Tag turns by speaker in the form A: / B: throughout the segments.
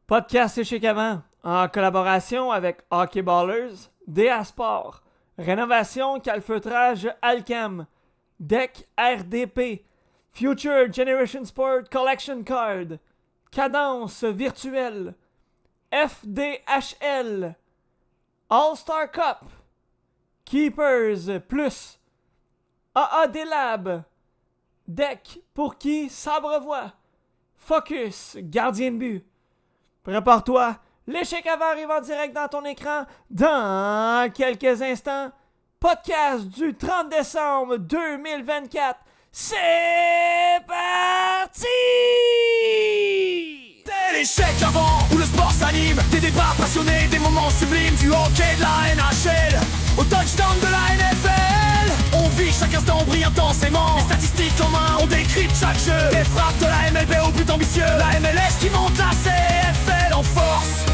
A: Podcast Échec avant, en collaboration avec Hockey Ballers, DA Sport, Rénovation Calfeutrage Alcam, Deck RDP, Future Generation Sport Collection Card, Cadence Virtuelle, FDHL, All-Star Cup, Keepers Plus, AAD Lab, Deck pour qui s'abreuvoit, Focus Gardien de but. Prépare-toi, l'échec avant arrive en direct dans ton écran dans quelques instants. Podcast du 30 décembre 2024. C'est parti!
B: C'est l'échec avant où le sport s'anime. Des débats passionnés, des moments sublimes. Du hockey de la NHL au touchdown de la NFL. On vit chaque instant, on brille intensément. Les statistiques en main, on décrypte chaque jeu. Des frappes de la MLB au but ambitieux. La MLS qui monte la CFL en force.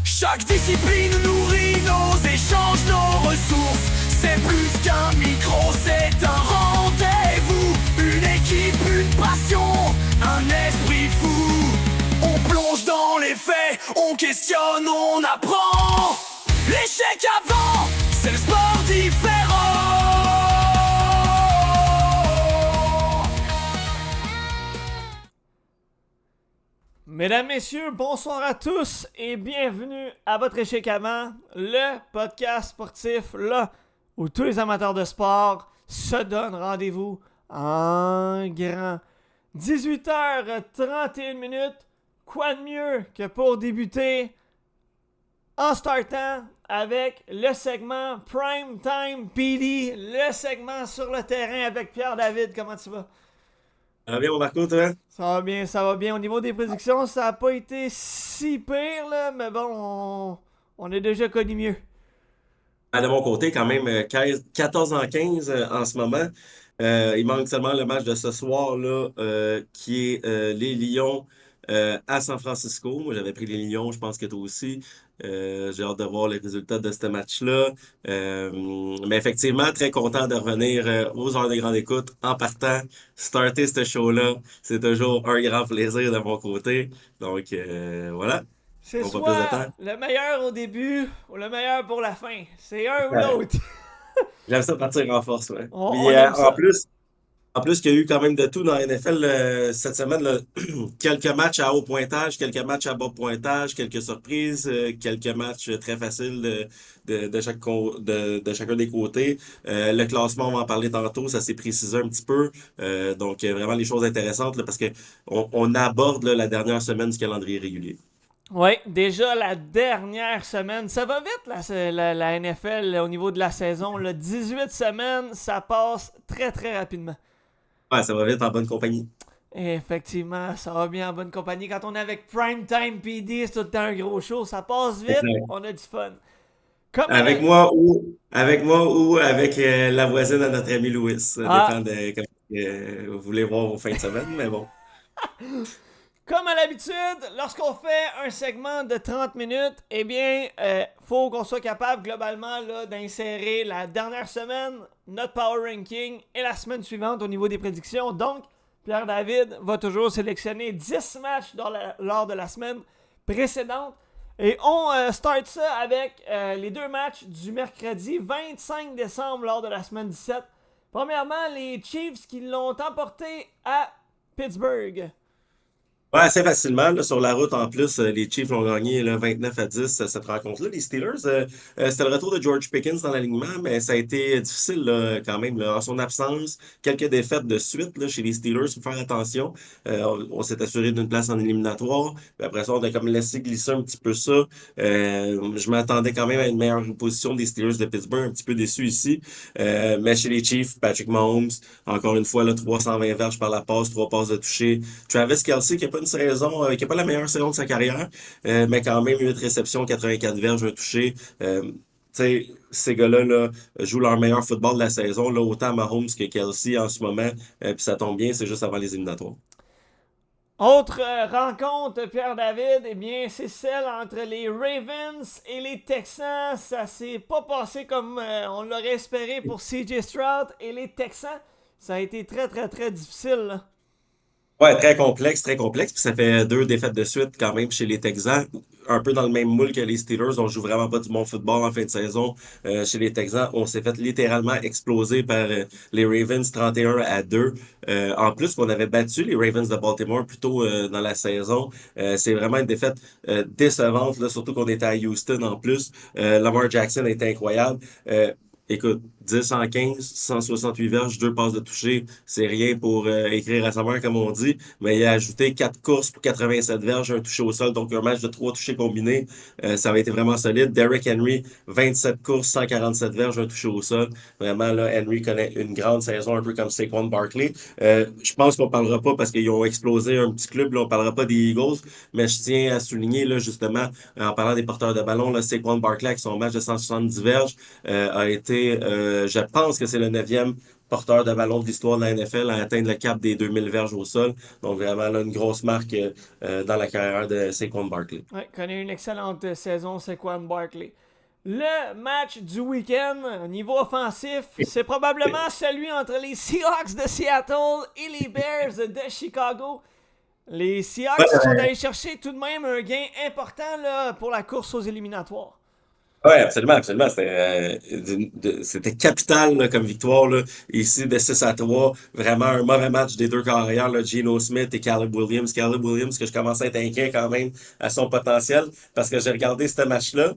B: Chaque discipline nourrit nos échanges, nos ressources. C'est plus qu'un micro, c'est un rendez-vous. Une équipe, une passion, un esprit fou. On plonge dans les faits, on questionne, on apprend. L'échec avant, c'est le sport différent.
A: Mesdames, messieurs, bonsoir à tous et bienvenue à votre échec avant, le podcast sportif là où tous les amateurs de sport se donnent rendez-vous en grand. 18h31, quoi de mieux que pour débuter en startant avec le segment Prime Time PD, le segment sur le terrain avec Pierre-David. Comment tu vas?
C: Ça va bien, mon Marco, toi?
A: Ça va bien, ça va bien. Au niveau des prédictions, ça n'a pas été si pire, là, mais bon, on est déjà connu mieux.
C: De mon côté, quand même, 14 en 15 en ce moment. Il manque seulement le match de ce soir-là, qui est les Lions à San Francisco. Moi, j'avais pris les Lions, je pense que toi aussi. J'ai hâte de voir les résultats de ce match-là. Mais effectivement, très content de revenir aux heures de grande écoute en partant. Starter ce show-là, c'est toujours un grand plaisir de mon côté. Donc, voilà.
A: C'est
C: On va pas plus de
A: soit
C: temps.
A: le meilleur au début ou le meilleur pour la fin. C'est un ou
C: Ouais.
A: l'autre.
C: J'aime ça partir en force, ouais.
A: On
C: Puis,
A: aime ça.
C: en plus qu'il y a eu quand même de tout dans la NFL cette semaine, là, quelques matchs à haut pointage, quelques matchs à bas pointage, quelques surprises, quelques matchs très faciles de chacun des côtés. Le classement, on va en parler tantôt, ça s'est précisé un petit peu. Donc, vraiment les choses intéressantes là, parce que on aborde là, la dernière semaine du calendrier régulier.
A: Oui, déjà la dernière semaine. Ça va vite, la NFL, au niveau de la saison. Là. 18 semaines, ça passe très, très rapidement.
C: Ouais, ça va vite en bonne compagnie.
A: Et effectivement, ça va bien en bonne compagnie. Quand on est avec Primetime PD, c'est tout le temps un gros show. Ça passe vite,
C: Exact.
A: on a du fun. Comme
C: Avec moi ou avec la voisine de notre ami Louis. Ça
A: Ah,
C: dépend de comment vous voulez voir vos fins de semaine, mais bon.
A: comme à l'habitude, lorsqu'on fait un segment de 30 minutes, eh bien, faut qu'on soit capable globalement là, d'insérer la dernière semaine, notre power ranking et la semaine suivante au niveau des prédictions. Donc, Pierre-David va toujours sélectionner 10 matchs lors de la semaine précédente. Et on start ça avec les deux matchs du mercredi 25 décembre lors de la semaine 17. Premièrement, les Chiefs qui l'ont emporté à Pittsburgh.
C: Ouais, assez facilement, là, sur la route en plus, les Chiefs l'ont gagné là, 29-10 cette rencontre-là. Les Steelers, c'était le retour de George Pickens dans l'alignement, mais ça a été difficile là, quand même. Là, en son absence, quelques défaites de suite là, chez les Steelers, il faut faire attention. On s'est assuré d'une place en éliminatoire. Puis après ça, on a comme laissé glisser un petit peu ça. Je m'attendais quand même à une meilleure position des Steelers de Pittsburgh, un petit peu déçu ici. Mais chez les Chiefs, Patrick Mahomes, encore une fois, là, 320 verges par la passe, 3 passes de toucher. Travis Kelce, qui n'a pas une saison, qui n'a pas la meilleure saison de sa carrière, mais quand même 8 réceptions, 84 verges, un touché. Tu sais, ces gars-là là, jouent leur meilleur football de la saison, là, autant Mahomes que Kelce en ce moment. Puis ça tombe bien, c'est juste avant les éliminatoires.
A: Autre rencontre, Pierre-David, eh bien, c'est celle entre les Ravens et les Texans. Ça s'est pas passé comme on l'aurait espéré pour CJ Stroud et les Texans Ça a été très, très, très difficile, là.
C: Ouais, très complexe. Puis ça fait 2 défaites de suite quand même chez les Texans. Un peu dans le même moule que les Steelers. On joue vraiment pas du bon football en fin de saison. Chez les Texans, on s'est fait littéralement exploser par les Ravens 31-2. En plus, qu'on avait battu les Ravens de Baltimore plus tôt dans la saison. C'est vraiment une défaite décevante, là, surtout qu'on était à Houston en plus. Lamar Jackson était incroyable. Écoute, 10 en 15, 168 verges, 2 passes de toucher, c'est rien pour écrire à sa mère, comme on dit, mais il a ajouté 4 courses pour 87 verges, un touché au sol, donc un match de 3 touchés combinés. Ça avait été vraiment solide. Derrick Henry, 27 courses, 147 verges, un touché au sol. Vraiment, là, Henry connaît une grande saison, un peu comme Saquon Barkley. Je pense qu'on parlera pas, parce qu'ils ont explosé un petit club, là, on parlera pas des Eagles, mais je tiens à souligner, là, justement, en parlant des porteurs de ballon, là, Saquon Barkley, avec son match de 170 verges, a été, je pense que c'est le 9e porteur de ballon de l'histoire de la NFL à atteindre le cap des 2000 verges au sol. Donc vraiment là, une grosse marque dans la carrière de Saquon Barkley.
A: Ouais, connaît une excellente saison, Saquon Barkley. Le match du week-end, au niveau offensif, c'est probablement celui entre les Seahawks de Seattle et les Bears de Chicago. Les Seahawks sont allés chercher tout de même un gain important là, pour la course aux éliminatoires.
C: Oui, absolument, absolument. C'était capital là, comme victoire. Là. Ici, de 6-3, vraiment un mauvais match des deux carrières, là, Geno Smith et Caleb Williams. Caleb Williams, que je commençais à être inquiet quand même à son potentiel, parce que j'ai regardé ce match-là,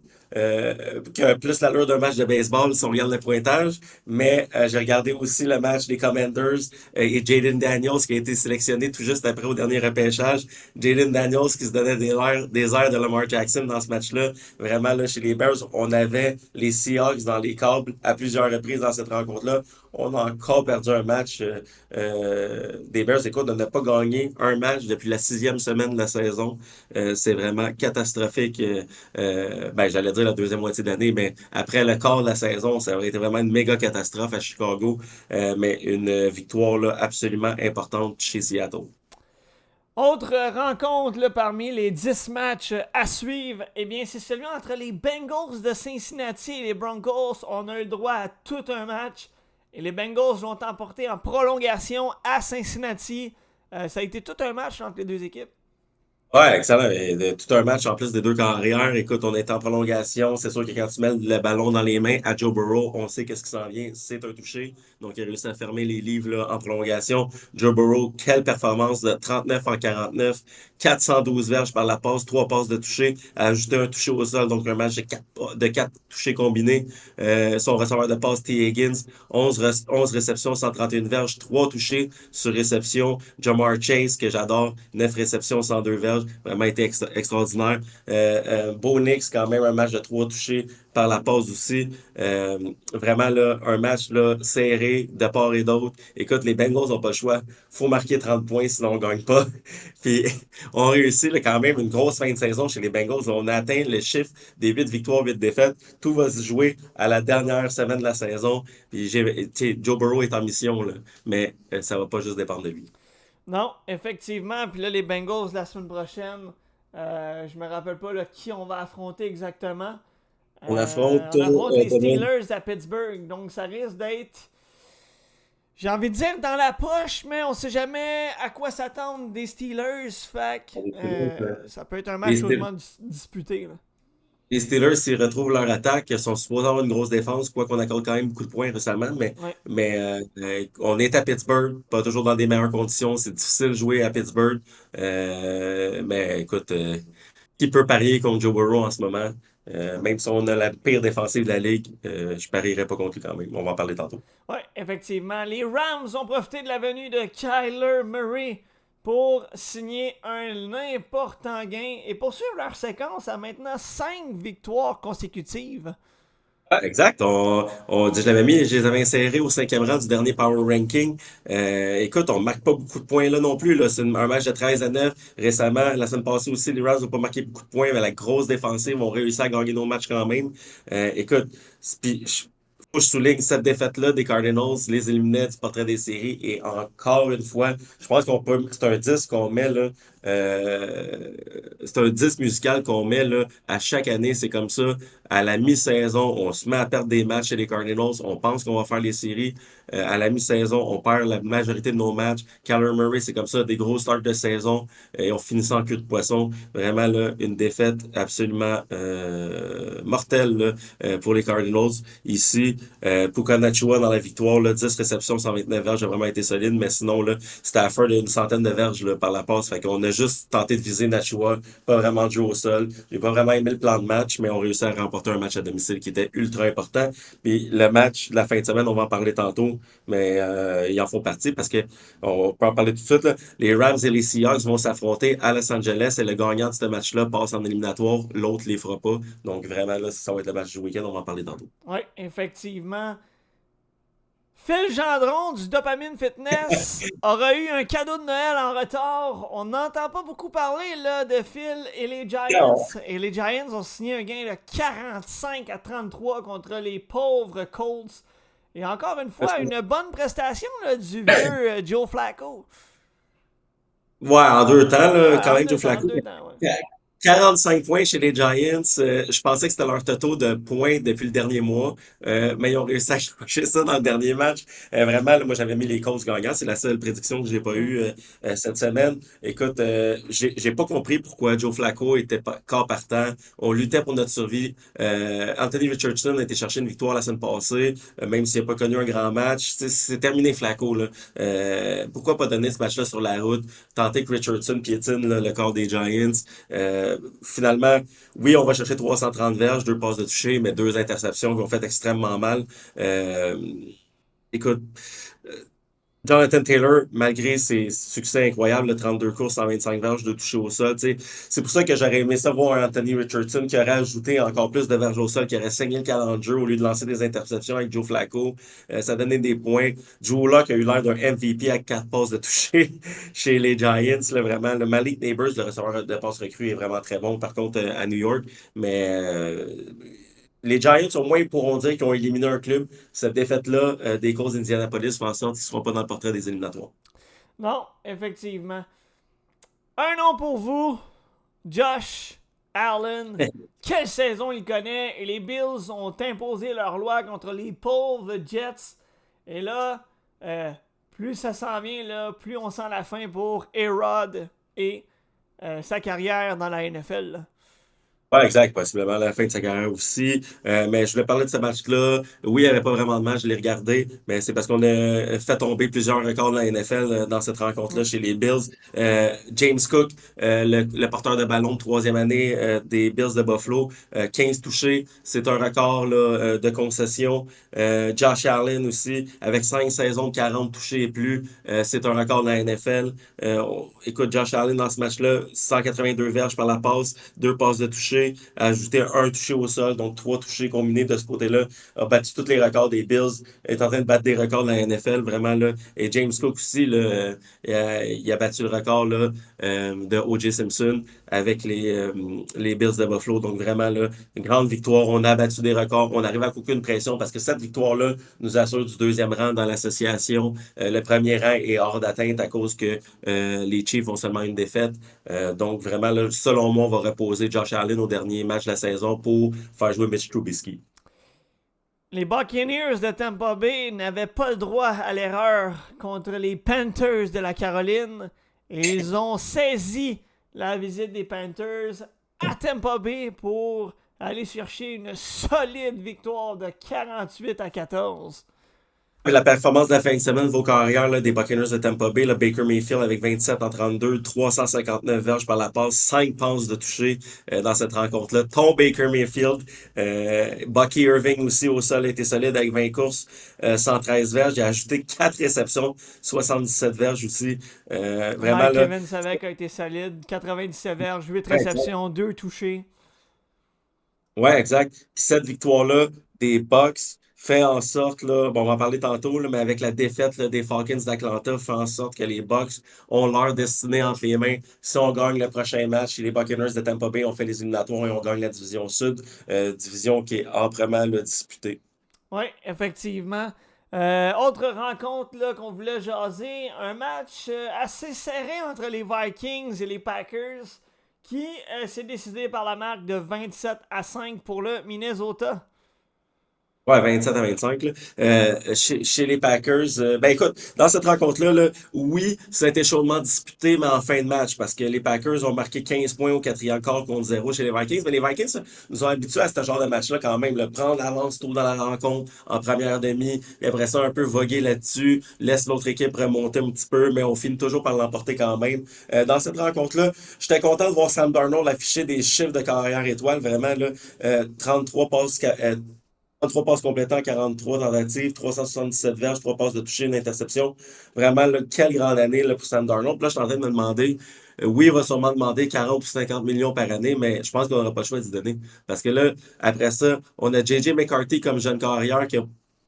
C: qui a plus l'allure d'un match de baseball si on regarde le pointage, mais j'ai regardé aussi le match des Commanders et Jaden Daniels qui a été sélectionné tout juste après au dernier repêchage. Jaden Daniels qui se donnait des airs de Lamar Jackson dans ce match-là. Vraiment, là, chez les Bears, on avait les Seahawks dans les câbles à plusieurs reprises dans cette rencontre-là. On a encore perdu un match des Bears. Écoute, on n'a pas gagné un match depuis la 6e semaine de la saison. C'est vraiment catastrophique. J'allais dire la deuxième moitié d'année, mais après le quart de la saison, ça aurait été vraiment une méga catastrophe à Chicago. Mais une victoire là, absolument importante chez Seattle.
A: Autre rencontre là, parmi les 10 matchs à suivre, eh bien, c'est celui entre les Bengals de Cincinnati et les Broncos. On a eu le droit à tout un match. Et les Bengals l'ont emporté en prolongation à Cincinnati. Ça a été tout un match entre les deux équipes.
C: Ouais, excellent. Et tout un match en plus des deux carrières. Écoute, on est en prolongation. C'est sûr que quand tu mets le ballon dans les mains à Joe Burrow, on sait qu'est-ce qui s'en vient. C'est un touché. Donc, il a réussi à fermer les livres là, en prolongation. Joe Burrow, quelle performance de 39 en 49, 412 verges par la passe, 3 passes de touché, a ajouté un touché au sol. Donc, un match de quatre touchés combinés. Son receveur de passe, T. Higgins, 11 réceptions, 131 verges, 3 touchés sur réception. Jamar Chase, que j'adore, 9 réceptions, 102 verges. Vraiment été extraordinaire. Bo Nix, quand même, un match de 3 touchés par la passe aussi. Vraiment, là, un match là, serré de part et d'autre. Écoute, les Bengals n'ont pas le choix. Faut marquer 30 points, sinon on ne gagne pas. Puis, on réussit là, quand même une grosse fin de saison chez les Bengals. On a atteint le chiffre des 8 victoires, 8 défaites. Tout va se jouer à la dernière semaine de la saison. Puis, Joe Burrow est en mission, là, mais ça va pas juste dépendre de lui.
A: Non, effectivement. Puis là, les Bengals la semaine prochaine, je me rappelle pas là, qui on va affronter exactement.
C: On affronte,
A: On affronte les Steelers à Pittsburgh. Donc ça risque d'être, j'ai envie de dire dans la poche, mais on sait jamais à quoi s'attendre des Steelers. Fait que ça peut être un match
C: Les,
A: hautement disputé. Là.
C: Les Steelers, s'ils retrouvent leur attaque, ils sont supposés avoir une grosse défense, quoi qu'on accorde quand même beaucoup de points récemment, mais,
A: Ouais.
C: mais on est à Pittsburgh, pas toujours dans des meilleures conditions, c'est difficile de jouer à Pittsburgh. Mais écoute, qui peut parier contre Joe Burrow en ce moment? Même si on a la pire défensive de la ligue, je parierais pas contre lui quand même. On va en parler tantôt.
A: Ouais, effectivement. Les Rams ont profité de la venue de Kyler Murray pour signer un important gain et poursuivre leur séquence à maintenant 5 victoires consécutives.
C: Ah, exact. Je l'avais mis, je les avais insérés au 5e rang du dernier Power Ranking. Écoute, on marque pas beaucoup de points là non plus. Là. C'est un match de 13-9. Récemment, la semaine passée aussi, les Rams n'ont pas marqué beaucoup de points, mais la grosse défensive ont réussi à gagner nos matchs quand même. Écoute, faut que je souligne cette défaite-là des Cardinals, les éliminait du portrait des séries. Et encore une fois, je pense c'est un 10 qu'on met là, C'est un disque musical qu'on met là, à chaque année. C'est comme ça. À la mi-saison, on se met à perdre des matchs chez les Cardinals. On pense qu'on va faire les séries. À la mi-saison, on perd la majorité de nos matchs. Kyler Murray, c'est comme ça, des gros starts de saison. Et on finit sans queue de poisson. Vraiment, là, une défaite absolument mortelle là, pour les Cardinals. Ici, Puka Nacua dans la victoire, là, 10 réceptions, 129 verges, a vraiment été solide. Mais sinon, là, Stafford a une centaine de verges là, par la passe. Fait qu'on a juste tenté de viser Nacua, pas vraiment de jouer au sol. J'ai pas vraiment aimé le plan de match, mais on réussit à remporter un match à domicile qui était ultra important. Puis le match de la fin de semaine, on va en parler tantôt, mais ils en font partie parce que on peut en parler tout de suite. Là. Les Rams et les Seahawks vont s'affronter à Los Angeles et le gagnant de ce match-là passe en éliminatoire. L'autre les fera pas. Donc vraiment, là, ça va être le match du week-end. On va en parler tantôt.
A: Oui, effectivement. Phil Gendron du Dopamine Fitness aura eu un cadeau de Noël en retard. On n'entend pas beaucoup parler là, de Phil et les Giants. Et les Giants ont signé un gain de 45-33 contre les pauvres Colts. Et encore une fois, une bonne prestation là, du vieux Joe Flacco.
C: Ouais, en 2 temps, là,
A: Ouais,
C: quand même, Joe
A: en
C: Flacco.
A: deux temps, ouais.
C: 45 points chez les Giants. Je pensais que c'était leur totaux de points depuis le dernier mois, mais ils ont réussi à changer ça dans le dernier match. Vraiment, là, moi, j'avais mis les Colts gagnants. C'est la seule prédiction que j'ai pas eue cette semaine. Écoute, j'ai pas compris pourquoi Joe Flacco était pas corps partant. On luttait pour notre survie. Anthony Richardson a été chercher une victoire la semaine passée, même s'il n'a pas connu un grand match. C'est terminé Flacco, là. Pourquoi pas donner ce match-là sur la route? Tenter que Richardson piétine là, le corps des Giants. Finalement, oui, on va chercher 330 verges, 2 passes de toucher, mais 2 interceptions qui ont fait extrêmement mal. Euh, écoute, Jonathan Taylor, malgré ses succès incroyables, le 32 courses, 125 verges, 2 touchés au sol, tu sais, c'est pour ça que j'aurais aimé savoir un Anthony Richardson qui aurait ajouté encore plus de verges au sol, qui aurait saigné le calendrier de jeu au lieu de lancer des interceptions avec Joe Flacco. Ça donnait des points. Joe Luck a eu l'air d'un MVP avec 4 passes de toucher chez les Giants. Là, vraiment, le Malik Neighbors, le receveur de passe recrue, est vraiment très bon. Par contre, à New York, mais les Giants, au moins, pourront dire qu'ils ont éliminé un club. Cette défaite-là, des causes d'Indianapolis, fait en sorte qu'ils ne seront pas dans le portrait des éliminatoires.
A: Non, effectivement. Un nom pour vous, Josh Allen. Quelle saison il connaît. Et les Bills ont imposé leur loi contre les pauvres Jets. Et là, plus ça s'en vient, là, plus on sent la fin pour A-Rod et sa carrière dans la NFL. Là.
C: Ouais, exact, possiblement la fin de sa carrière aussi. Mais je voulais parler de ce match-là. Oui, il n'y avait pas vraiment de match, je l'ai regardé, mais c'est parce qu'on a fait tomber plusieurs records de la NFL dans cette rencontre-là chez les Bills. James Cook, le porteur de ballon de 3e année des Bills de Buffalo, 15 touchés, c'est un record là, de concession. Josh Allen aussi, avec 5 saisons de 40 touchés et plus, c'est un record de la NFL. Écoute, Josh Allen dans ce match-là, 182 verges par la passe, 2 passes de toucher, a ajouté un touché au sol, donc 3 touchés combinés de ce côté-là, a battu tous les records des Bills, est en train de battre des records de la NFL, vraiment là. Et James Cook aussi, là, il a battu le record là, de O.J. Simpson avec les Bills de Buffalo. Donc vraiment là, une grande victoire. On a battu des records. On arrive à aucune pression parce que cette victoire-là nous assure du 2e rang dans l'association. Le premier rang est hors d'atteinte à cause que les Chiefs ont seulement une défaite. Donc vraiment, là, selon moi, on va reposer Josh Allen au dernier match de la saison pour faire jouer Mitch Trubisky.
A: Les Buccaneers de Tampa Bay n'avaient pas le droit à l'erreur contre les Panthers de la Caroline. Et ils ont saisi la visite des Panthers à Tampa Bay pour aller chercher une solide victoire de 48-14.
C: La performance de la fin de semaine vaut carrière là, des Buccaneers de Tampa Bay, le Baker Mayfield avec 27 en 32, 359 verges par la passe, 5 passes de toucher dans cette rencontre-là. Ton Baker Mayfield, Bucky Irving aussi au sol a été solide avec 20 courses, 113 verges. Il a ajouté 4 réceptions, 77 verges aussi. Vraiment
A: Mike
C: là.
A: Evans avec a été solide, 97 verges, 8 réceptions, 2 touchés.
C: Ouais, exact. Puis cette victoire-là des Bucks fait en sorte, là, bon, on va en parler tantôt, là, mais avec la défaite là, des Falcons d'Atlanta, fait en sorte que les Bucks ont leur destinée entre les mains. Si on gagne le prochain match, les Buccaneers de Tampa Bay ont fait les éliminatoires et on gagne la division Sud, division qui est âprement là, disputée.
A: Oui, effectivement. Autre rencontre là, qu'on voulait jaser, un match assez serré entre les Vikings et les Packers qui s'est décidé par la marque de 27-5 pour le Minnesota.
C: Ouais, 27-25. Là. Chez les Packers, ben écoute, dans cette rencontre-là, là, oui, ça a été chaudement disputé, mais en fin de match, parce que les Packers ont marqué 15 points au quatrième quart contre 0 chez les Vikings. Mais les Vikings nous ont habitués à ce genre de match-là quand même. Là, prendre l'avance tôt dans la rencontre, en première demi, et après ça, un peu voguer là-dessus, laisse l'autre équipe remonter un petit peu, mais on finit toujours par l'emporter quand même. Dans cette rencontre-là, j'étais content de voir Sam Darnold afficher des chiffres de carrière étoile, vraiment, là, 33 passes, 3 passes complétées, 43 tentatives, 377 verges, 3 passes de toucher, une interception. Vraiment, là, quelle grande année là, pour Sam Darnold. Puis là, je suis en train de me demander, oui, il va sûrement demander 40 ou 50 millions par année, mais je pense qu'on n'aura pas le choix d'y donner. Parce que là, après ça, on a J.J. McCarthy comme jeune carrière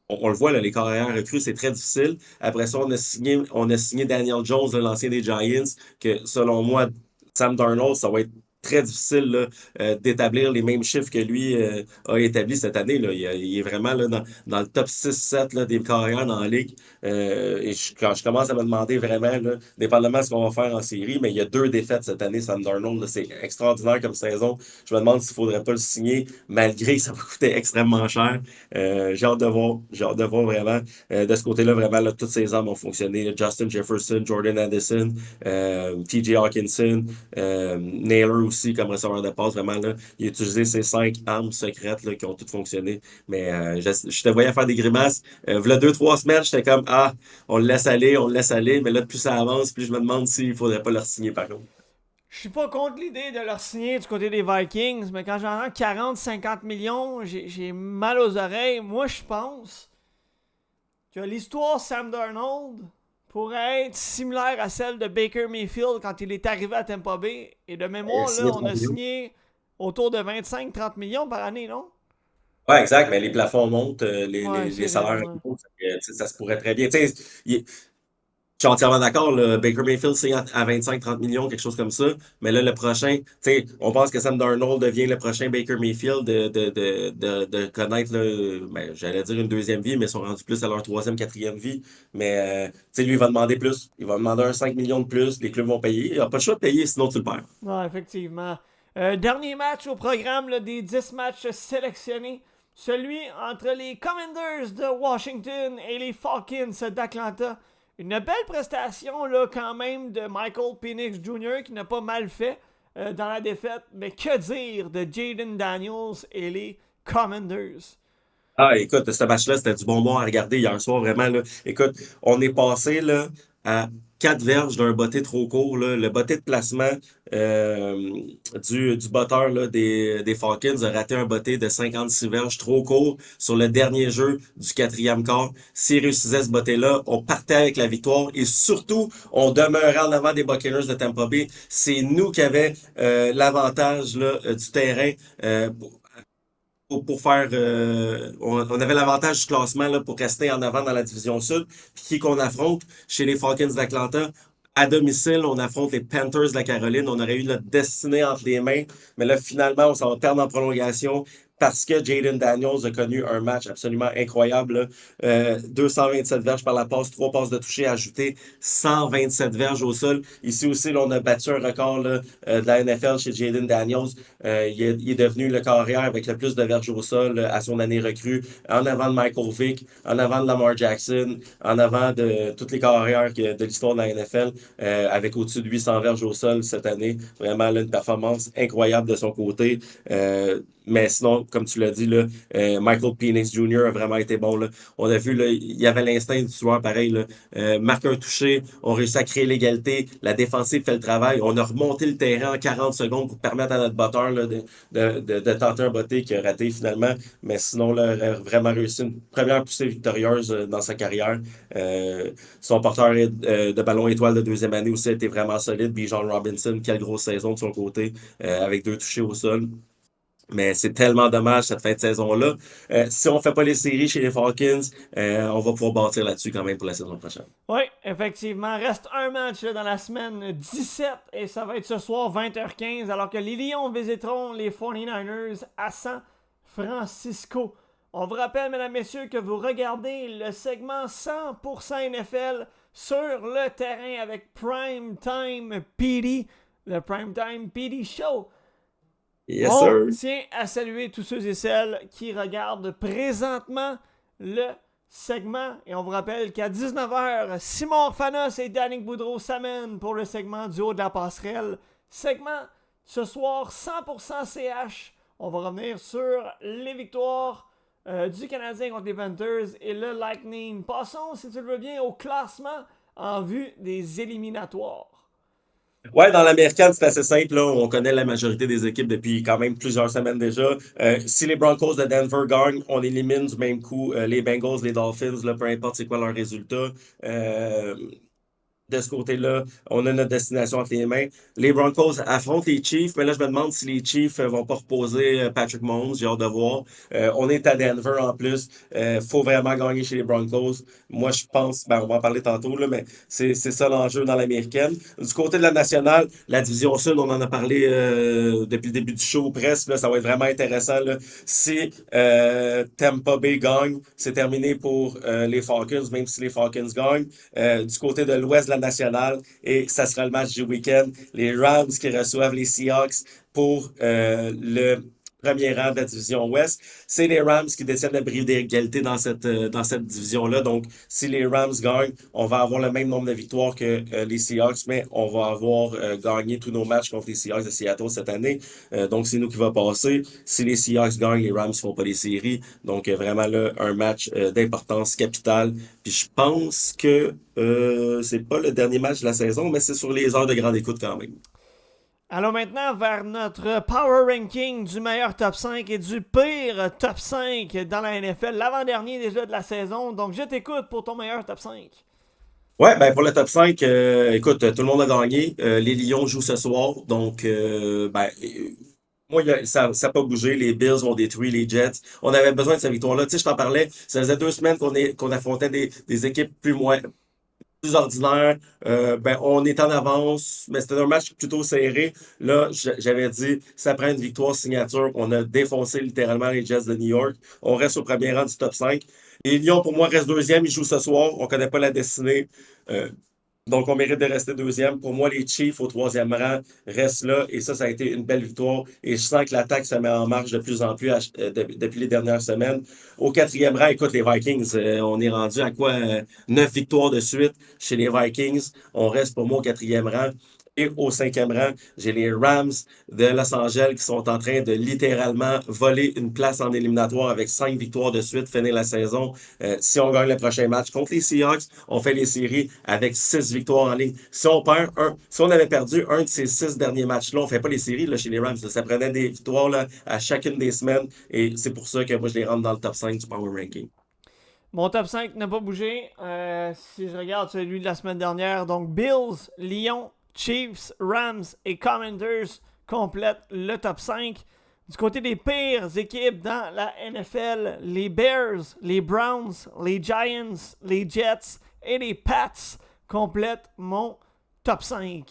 C: on le voit, là, les carrières recrues, c'est très difficile. Après ça, on a signé Daniel Jones, là, l'ancien des Giants, que selon moi, Sam Darnold, ça va être très difficile là, d'établir les mêmes chiffres que lui a établi cette année. Là. Il est vraiment là, dans le top 6-7 là, des carrières dans la ligue. Quand je commence à me demander vraiment, là, dépendamment de ce qu'on va faire en série, mais il y a 2 défaites cette année, Sam Darnold. Là, c'est extraordinaire comme saison. Je me demande s'il ne faudrait pas le signer, malgré que ça va coûter extrêmement cher. J'ai hâte de voir. J'ai hâte de voir vraiment. De ce côté-là, vraiment, là, toutes ces armes ont fonctionné. Justin Jefferson, Jordan Addison, TJ Hawkinson, Naylor aussi comme receveur de passe. Vraiment, là, il a utilisé ces 5 armes secrètes là, qui ont toutes fonctionné. Mais je te voyais faire des grimaces. V'là 2, 3 semaines, j'étais comme, ah, on le laisse aller, on le laisse aller. Mais là, plus ça avance, plus je me demande s'il faudrait pas le signer par contre.
A: Je suis pas contre l'idée de leur signer du côté des Vikings, mais quand j'entends 40-50 millions, j'ai mal aux oreilles. Moi, je pense que l'histoire Sam Darnold pourrait être similaire à celle de Baker Mayfield quand il est arrivé à Tampa Bay. Et de mémoire, là,
C: Signer
A: on
C: 30
A: a
C: millions.
A: signé autour de 25-30 millions par année, non?
C: Ouais, exact, mais les plafonds montent,
A: Ouais,
C: les
A: c'est vrai,
C: salaires
A: ouais.
C: montent, tu sais, ça se pourrait très bien. Tu sais, je suis entièrement d'accord, là, Baker Mayfield signe à 25-30 millions, quelque chose comme ça. Mais là, le prochain, tu sais, on pense que Sam Darnold devient le prochain Baker Mayfield de connaître, là, ben, j'allais dire une deuxième vie, mais ils sont rendus plus à leur troisième, quatrième vie. Mais, tu sais, lui, il va demander plus. Il va demander un 5 millions de plus. Les clubs vont payer. Il n'a pas le choix de payer, sinon tu le perds.
A: Ouais, effectivement. Dernier match au programme là, des 10 matchs sélectionnés. Celui entre les Commanders de Washington et les Falcons d'Atlanta. Une belle prestation là, quand même de Michael Penix Jr. qui n'a pas mal fait dans la défaite. Mais que dire de Jaden Daniels et les Commanders?
C: Ah, écoute, ce match-là, c'était du bonbon à regarder hier soir, vraiment, là. Écoute, on est passé, là, à 4 verges d'un botté trop court, là. Le botté de placement euh, du botteur, là, des Falcons a raté un botté de 56 verges trop court sur le dernier jeu du quatrième quart. S'il réussissait ce botté-là, on partait avec la victoire et surtout, on demeurait en avant des Buccaneers de Tampa Bay. C'est nous qui avions l'avantage, là, du terrain. Pour faire on avait l'avantage du classement là, pour rester en avant dans la division sud. Puis qui qu'on affronte chez les Falcons d'Atlanta? À domicile, on affronte les Panthers de la Caroline. On aurait eu notre destinée entre les mains. Mais là, finalement, on s'en va perdre en prolongation parce que Jaden Daniels a connu un match absolument incroyable. Là. 227 verges par la passe, 3 passes de toucher ajoutées, 127 verges au sol. Ici aussi, là, on a battu un record là, de la NFL chez Jaden Daniels. Il est devenu le carrière avec le plus de verges au sol à son année recrue, en avant de Michael Vick, en avant de Lamar Jackson, en avant de toutes les carrières de l'histoire de la NFL, avec au-dessus de 800 verges au sol cette année. Vraiment là, une performance incroyable de son côté. Mais sinon, comme tu l'as dit, là, Michael Penix Jr. a vraiment été bon. Là. On a vu, là, il y avait l'instinct du tueur pareil. Là. Marque un touché, on réussit à créer l'égalité, la défensive fait le travail. On a remonté le terrain en 40 secondes pour permettre à notre botteur là, de tenter un botté qui a raté finalement. Mais sinon, là, il a vraiment réussi une première poussée victorieuse dans sa carrière. Son porteur de ballon étoile de deuxième année aussi a été vraiment solide. Bijan Robinson, quelle grosse saison de son côté, avec 2 touchés au sol. Mais c'est tellement dommage cette fin de saison-là. Si on ne fait pas les séries chez les Falcons, on va pouvoir bâtir là-dessus quand même pour la saison prochaine.
A: Oui, effectivement. Reste un match là, dans la semaine 17 et ça va être ce soir 20h15 alors que les Lions visiteront les 49ers à San Francisco. On vous rappelle, mesdames, messieurs, que vous regardez le segment 100% NFL sur le terrain avec Primetime PD, le Primetime PD Show.
C: Yes,
A: On
C: sir.
A: tient à saluer tous ceux et celles qui regardent présentement le segment. Et on vous rappelle qu'à 19h, Simon Orphanos et Danick Boudreau s'amènent pour le segment du haut de la passerelle. Segment ce soir 100% CH. On va revenir sur les victoires du Canadien contre les Panthers et le Lightning. Passons, si tu le veux bien, au classement en vue des éliminatoires.
C: Ouais, dans l'américaine, c'est assez simple, là. On connaît la majorité des équipes depuis quand même plusieurs semaines déjà. Si les Broncos de Denver gagnent, on élimine du même coup les Bengals, les Dolphins, là, peu importe c'est quoi leur résultat. Euh, de ce côté-là, on a notre destination entre les mains. Les Broncos affrontent les Chiefs, mais là, je me demande si les Chiefs vont pas reposer Patrick Mahomes. J'ai hâte de voir. On est à Denver en plus. Faut vraiment gagner chez les Broncos. Moi, je pense, ben, on va en parler tantôt, là, mais c'est ça l'enjeu dans l'américaine. Du côté de la nationale, la division sud, on en a parlé depuis le début du show presque. Là, ça va être vraiment intéressant. Là. Si Tampa Bay gagne, c'est terminé pour les Falcons, même si les Falcons gagnent. Du côté de l'ouest de la nationale, et ça sera le match du week-end. Les Rams qui reçoivent les Seahawks pour le premier rang de la division ouest. C'est les Rams qui détiennent le bris d'égalité dans cette division-là. Donc, si les Rams gagnent, on va avoir le même nombre de victoires que les Seahawks, mais on va avoir gagné tous nos matchs contre les Seahawks de Seattle cette année. Donc, c'est nous qui va passer. Si les Seahawks gagnent, les Rams ne font pas les séries. Donc, vraiment là, un match d'importance capitale. Puis je pense que c'est pas le dernier match de la saison, mais c'est sur les heures de grande écoute quand même.
A: Allons maintenant vers notre Power Ranking du meilleur top 5 et du pire top 5 dans la NFL, l'avant-dernier déjà de la saison. Donc, je t'écoute pour ton meilleur top 5.
C: Ouais, ben pour le top 5, écoute, tout le monde a gagné. Les Lions jouent ce soir, donc moi, ça n'a pas bougé. Les Bills ont détruit les Jets. On avait besoin de cette victoire-là. Tu sais, je t'en parlais. Ça faisait 2 semaines qu'on affrontait des équipes plus ordinaire. Ben, on est en avance, mais c'était un match plutôt serré. Là, j'avais dit, ça prend une victoire signature. On a défoncé littéralement les Jets de New York. On reste au premier rang du top 5. Les Lions, pour moi, restent deuxième. Ils jouent ce soir. On connaît pas la destinée. Euh, donc, on mérite de rester deuxième. Pour moi, les Chiefs au troisième rang restent là. Et ça a été une belle victoire. Et je sens que l'attaque se met en marche de plus en plus depuis les dernières semaines. Au quatrième rang, écoute, les Vikings, on est rendu à quoi? 9 victoires de suite chez les Vikings. On reste pour moi au quatrième rang. Et au cinquième rang, j'ai les Rams de Los Angeles qui sont en train de littéralement voler une place en éliminatoire avec 5 victoires de suite, finir la saison. Si on gagne le prochain match contre les Seahawks, on fait les séries avec 6 victoires en ligne. Si on avait perdu un de ces 6 derniers matchs-là, on fait pas les séries là, chez les Rams. Là. Ça prenait des victoires là, à chacune des semaines et c'est pour ça que moi je les rentre dans le top 5 du Power Ranking.
A: Mon top 5 n'a pas bougé. Si je regarde celui de la semaine dernière, donc Bills, Lions, Chiefs, Rams et Commanders complètent le top 5. Du côté des pires équipes dans la NFL, les Bears, les Browns, les Giants, les Jets et les Pats complètent mon top 5.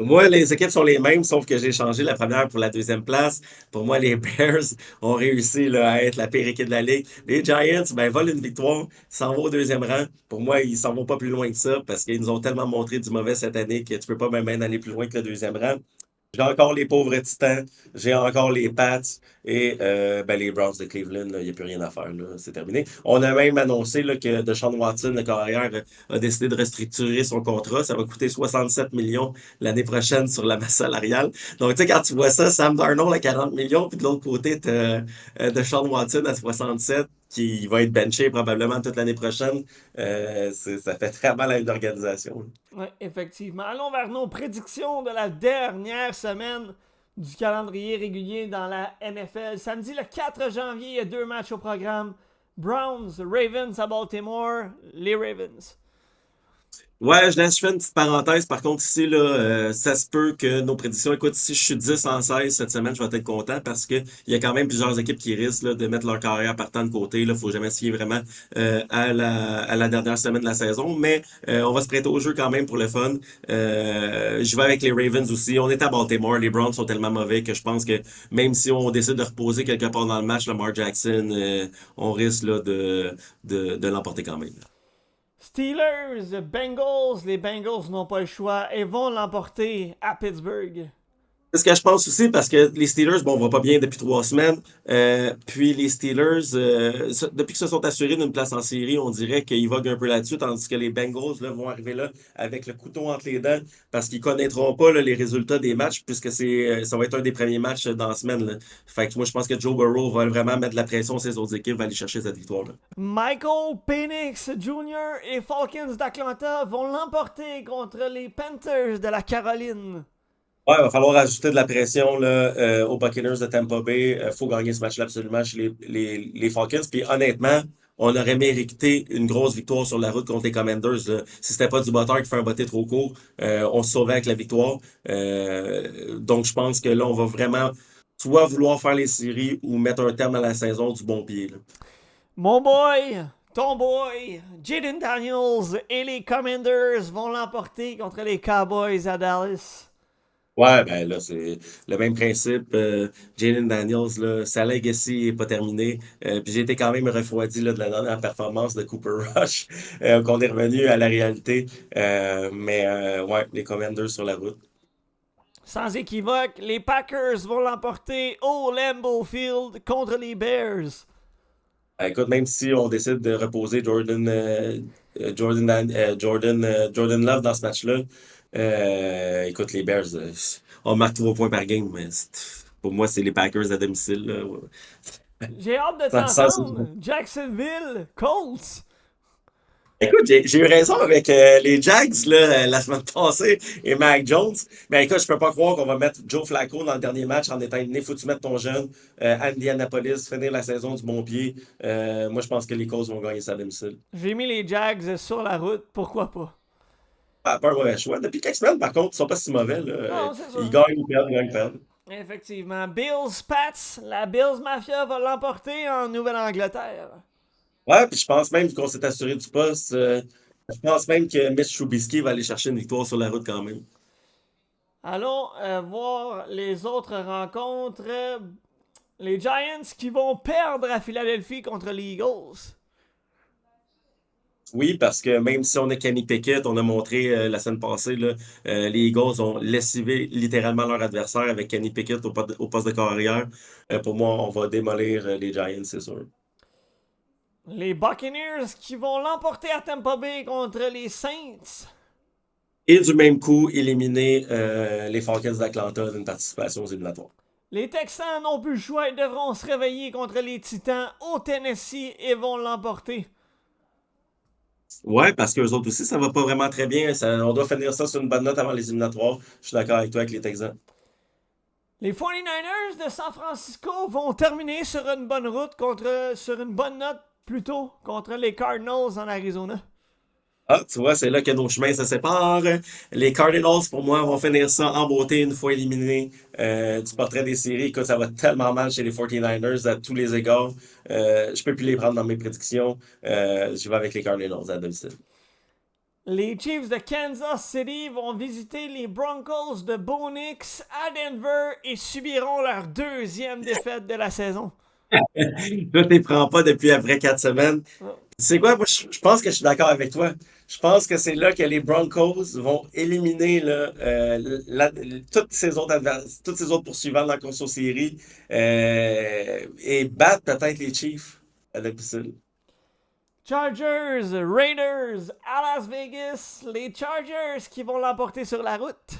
C: Moi, les équipes sont les mêmes, sauf que j'ai changé la première pour la deuxième place. Pour moi, les Bears ont réussi là, à être la pire équipe de la ligue. Les Giants, ben, volent une victoire, s'en vont au deuxième rang. Pour moi, ils s'en vont pas plus loin que ça parce qu'ils nous ont tellement montré du mauvais cette année que tu peux pas même aller plus loin que le deuxième rang. J'ai encore les pauvres Titans, j'ai encore les Pats et ben, les Browns de Cleveland, il n'y a plus rien à faire, là, c'est terminé. On a même annoncé là, que Deshaun Watson, le carrière, a décidé de restructurer son contrat. Ça va coûter 67 millions l'année prochaine sur la masse salariale. Donc, tu sais, quand tu vois ça, Sam Darnold à 40 millions, puis de l'autre côté, tu as Deshaun Watson à 67 qui va être benché probablement toute l'année prochaine. Ça fait très mal à une organisation.
A: Oui, effectivement. Allons vers nos prédictions de la dernière semaine du calendrier régulier dans la NFL. Samedi le 4 janvier, il y a 2 matchs au programme. Browns, Ravens à Baltimore, les Ravens.
C: Ouais, je fais une petite parenthèse. Par contre, ici, là, ça se peut que nos prédictions, écoute, si je suis 10 en 16 cette semaine, je vais être content parce que il y a quand même plusieurs équipes qui risquent là, de mettre leur carrière partant de côté. Là, faut jamais se fier vraiment à la dernière semaine de la saison, mais on va se prêter au jeu quand même pour le fun. Je vais avec les Ravens aussi. On est à Baltimore. Les Browns sont tellement mauvais que je pense que même si on décide de reposer quelque part dans le match, Lamar Jackson, on risque là, de l'emporter quand même.
A: Steelers, Bengals, les Bengals n'ont pas le choix et vont l'emporter à Pittsburgh.
C: C'est ce que je pense aussi parce que les Steelers, bon, on va pas bien depuis 3 semaines. Puis les Steelers, depuis qu'ils se sont assurés d'une place en série, on dirait qu'ils voguent un peu là-dessus, tandis que les Bengals là, vont arriver là avec le couteau entre les dents parce qu'ils connaîtront pas là, les résultats des matchs puisque ça va être un des premiers matchs dans la semaine. Là. Fait que moi, je pense que Joe Burrow va vraiment mettre de la pression sur ses autres équipes, va aller chercher cette victoire-là.
A: Michael Penix Jr. et Falcons d'Atlanta vont l'emporter contre les Panthers de la Caroline.
C: Ouais, il va falloir ajouter de la pression là, aux Buccaneers de Tampa Bay. Il faut gagner ce match-là absolument chez les Falcons. Puis honnêtement, on aurait mérité une grosse victoire sur la route contre les Commanders. Là. Si c'était pas du botteur qui fait un botté trop court, on se sauvait avec la victoire. Donc je pense que là, on va vraiment soit vouloir faire les séries ou mettre un terme à la saison du bon pied. Là.
A: Mon boy, ton boy, Jaden Daniels et les Commanders vont l'emporter contre les Cowboys à Dallas.
C: Ouais, ben là, c'est le même principe. Jalen Daniels, là, sa legacy n'est pas terminée. Puis j'ai été quand même refroidi là, de la dernière performance de Cooper Rush, qu'on est revenu à la réalité. Ouais, les Commanders sur la route.
A: Sans équivoque, les Packers vont l'emporter au Lambeau Field contre les Bears.
C: Écoute, même si on décide de reposer Jordan Love dans ce match-là, écoute, les Bears, on marque 3 points par game, mais pour moi, c'est les Packers à domicile. Là. Ouais.
A: J'ai hâte de
C: Sans-
A: t'entendre. Jacksonville, Colts.
C: Écoute, j'ai eu raison avec les Jags là, la semaine passée et Mac Jones. Mais écoute, je peux pas croire qu'on va mettre Joe Flacco dans le dernier match en étant éliminé. Faut-tu mettre ton jeune à Indianapolis, finir la saison du bon pied. Moi, je pense que les Colts vont gagner ça à domicile.
A: J'ai mis les Jags sur la route, pourquoi pas?
C: Pas un mauvais choix. Depuis quelques semaines, par contre, ils sont pas si mauvais. Là.
A: Non, c'est ça.
C: Ils gagnent, ils perdent, ils gagnent, ils perdent.
A: Effectivement. Bills Pats, la Bills Mafia va l'emporter en Nouvelle-Angleterre.
C: Ouais, puis je pense même, vu qu'on s'est assuré du poste, je pense même que Mitch Trubisky va aller chercher une victoire sur la route quand même.
A: Allons voir les autres rencontres. Les Giants qui vont perdre à Philadelphie contre les Eagles.
C: Oui, parce que même si on a Kenny Pickett, on a montré la semaine passée, là, les Eagles ont lessivé littéralement leur adversaire avec Kenny Pickett au poste de carrière. Pour moi, on va démolir les Giants, c'est sûr.
A: Les Buccaneers qui vont l'emporter à Tampa Bay contre les Saints.
C: Et du même coup, éliminer les Falcons d'Atlanta d'une participation aux éliminatoires.
A: Les Texans n'ont plus le choix et devront se réveiller contre les Titans au Tennessee et vont l'emporter.
C: Ouais, parce qu'eux autres aussi, ça va pas vraiment très bien. On doit finir ça sur une bonne note avant les éliminatoires. Je suis d'accord avec toi avec les Texans.
A: Les 49ers de San Francisco vont terminer sur une bonne sur une bonne note plutôt contre les Cardinals en Arizona.
C: Ah, tu vois, c'est là que nos chemins se séparent. Les Cardinals, pour moi, vont finir ça en beauté une fois éliminés du portrait des séries. Écoute, ça va tellement mal chez les 49ers à tous les égards. Je peux plus les prendre dans mes prédictions. Je vais avec les Cardinals à domicile.
A: Les Chiefs de Kansas City vont visiter les Broncos de Bo Nix à Denver et subiront leur deuxième défaite de la saison.
C: Je ne les prends pas depuis après 4 semaines. Tu sais quoi, moi, je pense que je suis d'accord avec toi. Je pense que c'est là que les Broncos vont éliminer là, toutes ces autres poursuivants dans la course aux séries et battre peut-être les Chiefs à domicile.
A: Chargers, Raiders à Las Vegas. Les Chargers qui vont l'emporter sur la route.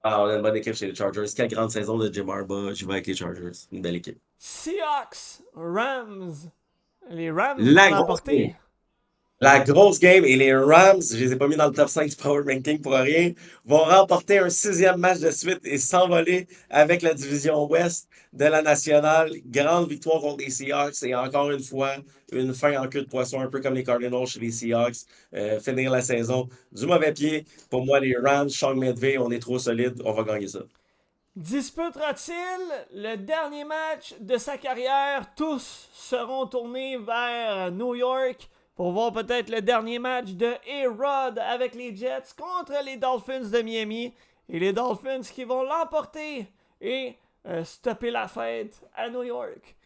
C: Ah, on a une bonne équipe chez les Chargers. Quelle grande saison de Jim Harbaugh. Je vais avec les Chargers. Une belle équipe.
A: Seahawks, Rams. Les Rams vont
C: La grosse
A: l'emporter.
C: La grosse game et les Rams, je les ai pas mis dans le top 5 du Power Ranking pour rien, vont remporter un 6e match de suite et s'envoler avec la division Ouest de la nationale. Grande victoire contre les Seahawks et encore une fois, une fin en queue de poisson, un peu comme les Cardinals chez les Seahawks. Finir la saison du mauvais pied. Pour moi, les Rams, Sean McVay, on est trop solide, on va gagner ça.
A: Disputera-t-il le dernier match de sa carrière? Tous seront tournés vers New York pour voir peut-être le dernier match de A-Rod avec les Jets contre les Dolphins de Miami. Et les Dolphins qui vont l'emporter et stopper la fête à New York.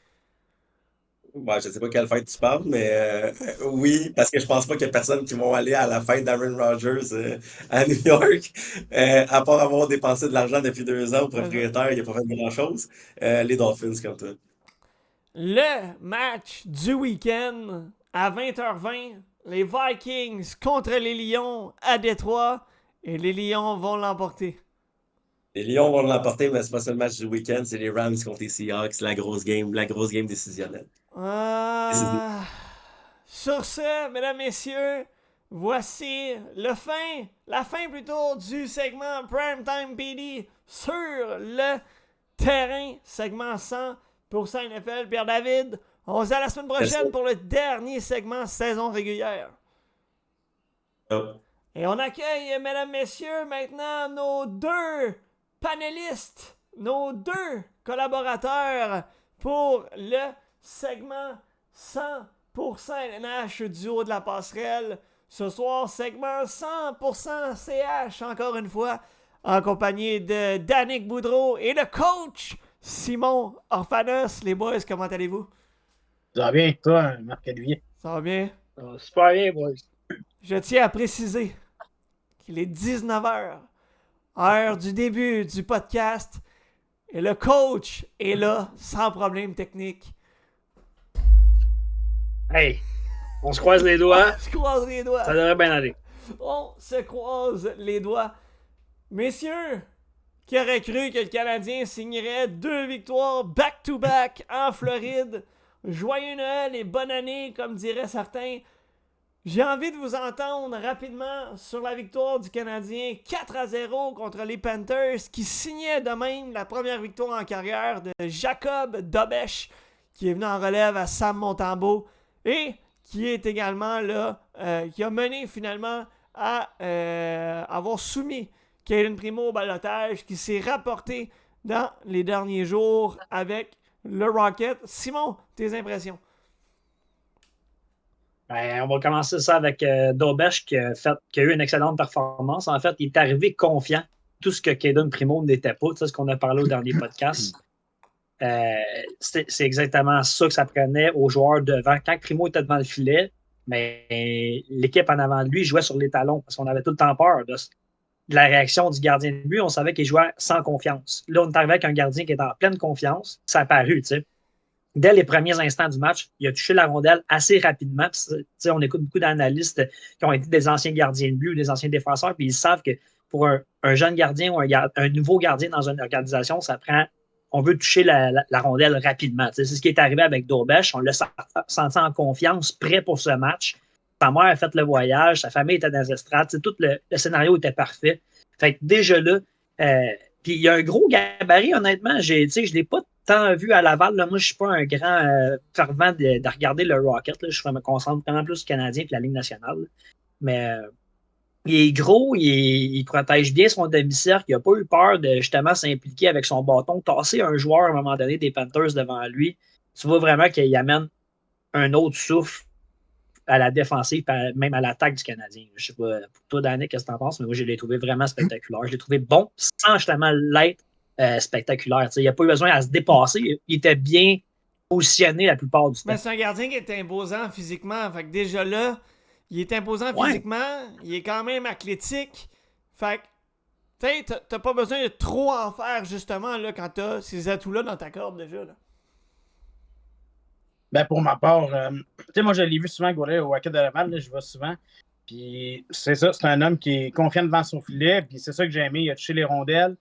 C: Ouais, je sais pas quelle fête tu parles, mais oui, parce que je pense pas qu'il y a personne qui vont aller à la fête d'Aaron Rodgers à New York, à part avoir dépensé de l'argent depuis 2 ans au propriétaire, il a pas fait grand-chose. Les Dolphins, comme toi.
A: Le match du week-end à 20h20, les Vikings contre les Lions à Détroit et les Lions vont l'emporter.
C: Les Lions vont l'emporter, mais c'est pas ça le match du week-end, c'est les Rams contre les Seahawks, la grosse game décisionnelle. Décisive.
A: Euh, Sur ce, mesdames, messieurs, voici la fin plutôt du segment Primetime PD sur le terrain, segment 100% NFL. Pierre-David, on se dit à la semaine
C: Merci.
A: prochaine pour le dernier segment saison régulière.
C: Oh.
A: Et on accueille, mesdames, messieurs, maintenant nos deux panélistes, nos deux collaborateurs pour le segment 100% LNH du haut de la passerelle. Ce soir, segment 100% CH, encore une fois, en compagnie de Danick Boudreau et le coach Simon Orphanos. Les boys, comment allez-vous?
D: Ça va bien, toi, Marc-Olivier?
A: Ça va bien?
D: Super bien, boys.
A: Je tiens à préciser qu'il est 19h, heure du début du podcast, et le coach est là, sans problème technique.
D: Hey, on se croise les doigts.
A: On se croise les doigts.
D: Ça devrait bien aller.
A: On se croise les doigts. Messieurs, qui aurait cru que le Canadien signerait 2 victoires back-to-back en Floride? Joyeux Noël et bonne année, comme diraient certains. J'ai envie de vous entendre rapidement sur la victoire du Canadien 4-0 contre les Panthers, qui signait de même la première victoire en carrière de Jacob Dobesch, qui est venu en relève à Sam Montembeault, et qui est également là, qui a mené finalement à avoir soumis Cayden Primo au balotage, qui s'est rapporté dans les derniers jours avec le Rocket. Simon, tes impressions?
D: Ben, on va commencer ça avec Dobesch qui a eu une excellente performance. En fait, il est arrivé confiant. Tout ce que Cayden Primo n'était pas, ce qu'on a parlé au dernier podcast. C'est exactement ça que ça prenait aux joueurs devant. Quand Primo était devant le filet, mais l'équipe en avant de lui jouait sur les talons parce qu'on avait tout le temps peur de la réaction du gardien de but. On savait qu'il jouait sans confiance. Là, on est arrivé avec un gardien qui est en pleine confiance. Ça a paru, tu sais. Dès les premiers instants du match, il a touché la rondelle assez rapidement. On écoute beaucoup d'analystes qui ont été des anciens gardiens de but ou des anciens défenseurs, puis ils savent que pour un jeune gardien ou un nouveau gardien dans une organisation, ça prend. On veut toucher la rondelle rapidement. C'est ce qui est arrivé avec Dobesch. On l'a senti en confiance, prêt pour ce match. Sa mère a fait le voyage, sa famille était dans les estrades. Tout le scénario était parfait. Fait que déjà là, puis il y a un gros gabarit, honnêtement. Je ne l'ai pas tant vu à Laval. Là. Moi, je ne suis pas un grand fervent de regarder le Rocket. Là. Je me concentre vraiment plus sur le Canadien et la Ligue nationale. Là. Mais il est gros, il protège bien son demi-cercle. Il n'a pas eu peur de justement s'impliquer avec son bâton, tasser un joueur à un moment donné des Panthers devant lui. Tu vois vraiment qu'il amène un autre souffle à la défensive, même à l'attaque du Canadien. Je ne sais pas, pour toi, Danick, qu'est-ce que tu en penses, mais moi, je l'ai trouvé vraiment spectaculaire. Je l'ai trouvé bon, sans justement l'être spectaculaire. Il n'a pas eu besoin à se dépasser. Il était bien positionné la plupart du temps.
A: Mais c'est un gardien qui est imposant physiquement. Fait que déjà là, il est imposant physiquement. Il est quand même athlétique. Fait que t'as pas besoin de trop en faire justement là, quand t'as ces atouts-là dans ta corde déjà. Là.
E: Ben pour ma part, tu sais, moi je l'ai vu souvent courir au Rocket de Laval, je vois souvent. Puis c'est ça, c'est un homme qui est confiant devant son filet, puis c'est ça que j'ai aimé. Il a touché les rondelles,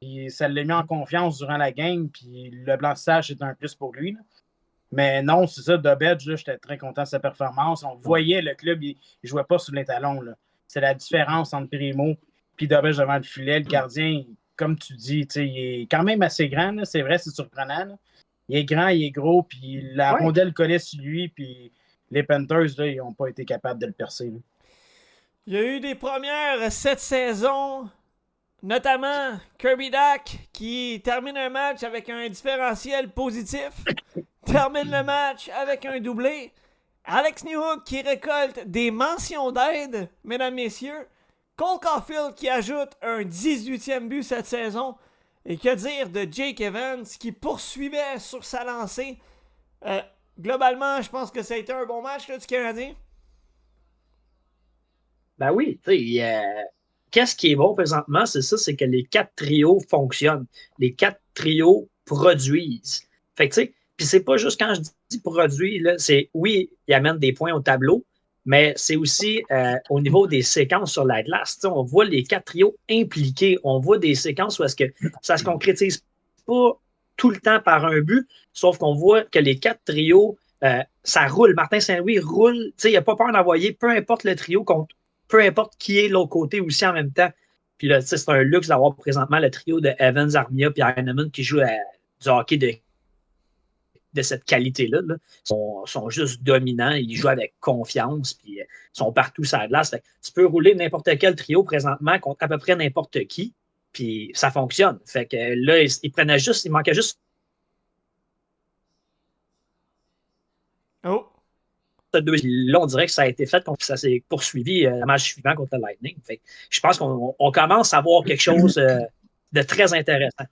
E: puis ça l'a mis en confiance durant la game, puis le blanchissage, c'est un plus pour lui. Mais non, c'est ça, Dobedge, là, j'étais très content de sa performance. On voyait le club, il ne jouait pas sur les talons. Là. C'est la différence entre Primo et Dobedge devant le filet. Le gardien, comme tu dis, il est quand même assez grand. Là. C'est vrai, c'est surprenant. Là. Il est grand, il est gros, puis la rondelle collait sur lui, puis les Panthers, là, ils n'ont pas été capables de le percer. Là.
A: Il y a eu des premières cette saison, notamment Kirby Dack qui termine un match avec un différentiel positif, termine le match avec un doublé. Alex Newhook qui récolte des mentions d'aide, mesdames, messieurs. Cole Caulfield qui ajoute un 18e but cette saison. Et que dire de Jake Evans qui poursuivait sur sa lancée. Globalement, je pense que ça a été un bon match là, du Canadien.
D: Ben oui, tu sais, qu'est-ce qui est bon présentement, c'est ça, c'est que les 4 trios fonctionnent. Les 4 trios produisent. Fait que tu sais, puis c'est pas juste quand je dis produit, là, c'est oui, ils amènent des points au tableau, mais c'est aussi au niveau des séquences sur la glace. Tu sais, on voit les 4 trios impliqués. On voit des séquences où est-ce que ça se concrétise pas tout le temps par un but, sauf qu'on voit que les 4 trios, ça roule. Martin Saint-Louis roule. Tu sais, il n'a pas peur d'envoyer, peu importe le trio, peu importe qui est de l'autre côté aussi en même temps. Puis là, c'est un luxe d'avoir présentement le trio de Evans, Armia et Heinemann qui jouent du hockey de cette qualité-là. Là. Ils sont juste dominants, ils jouent avec confiance, puis ils sont partout sur la glace. Fait que tu peux rouler n'importe quel trio présentement contre à peu près n'importe qui, puis ça fonctionne. Fait que là, il manquait juste.
A: Oh!
D: Là, on dirait que ça a été fait, ça s'est poursuivi le match suivant contre le Lightning. Fait que je pense qu'on commence à voir quelque chose de très intéressant.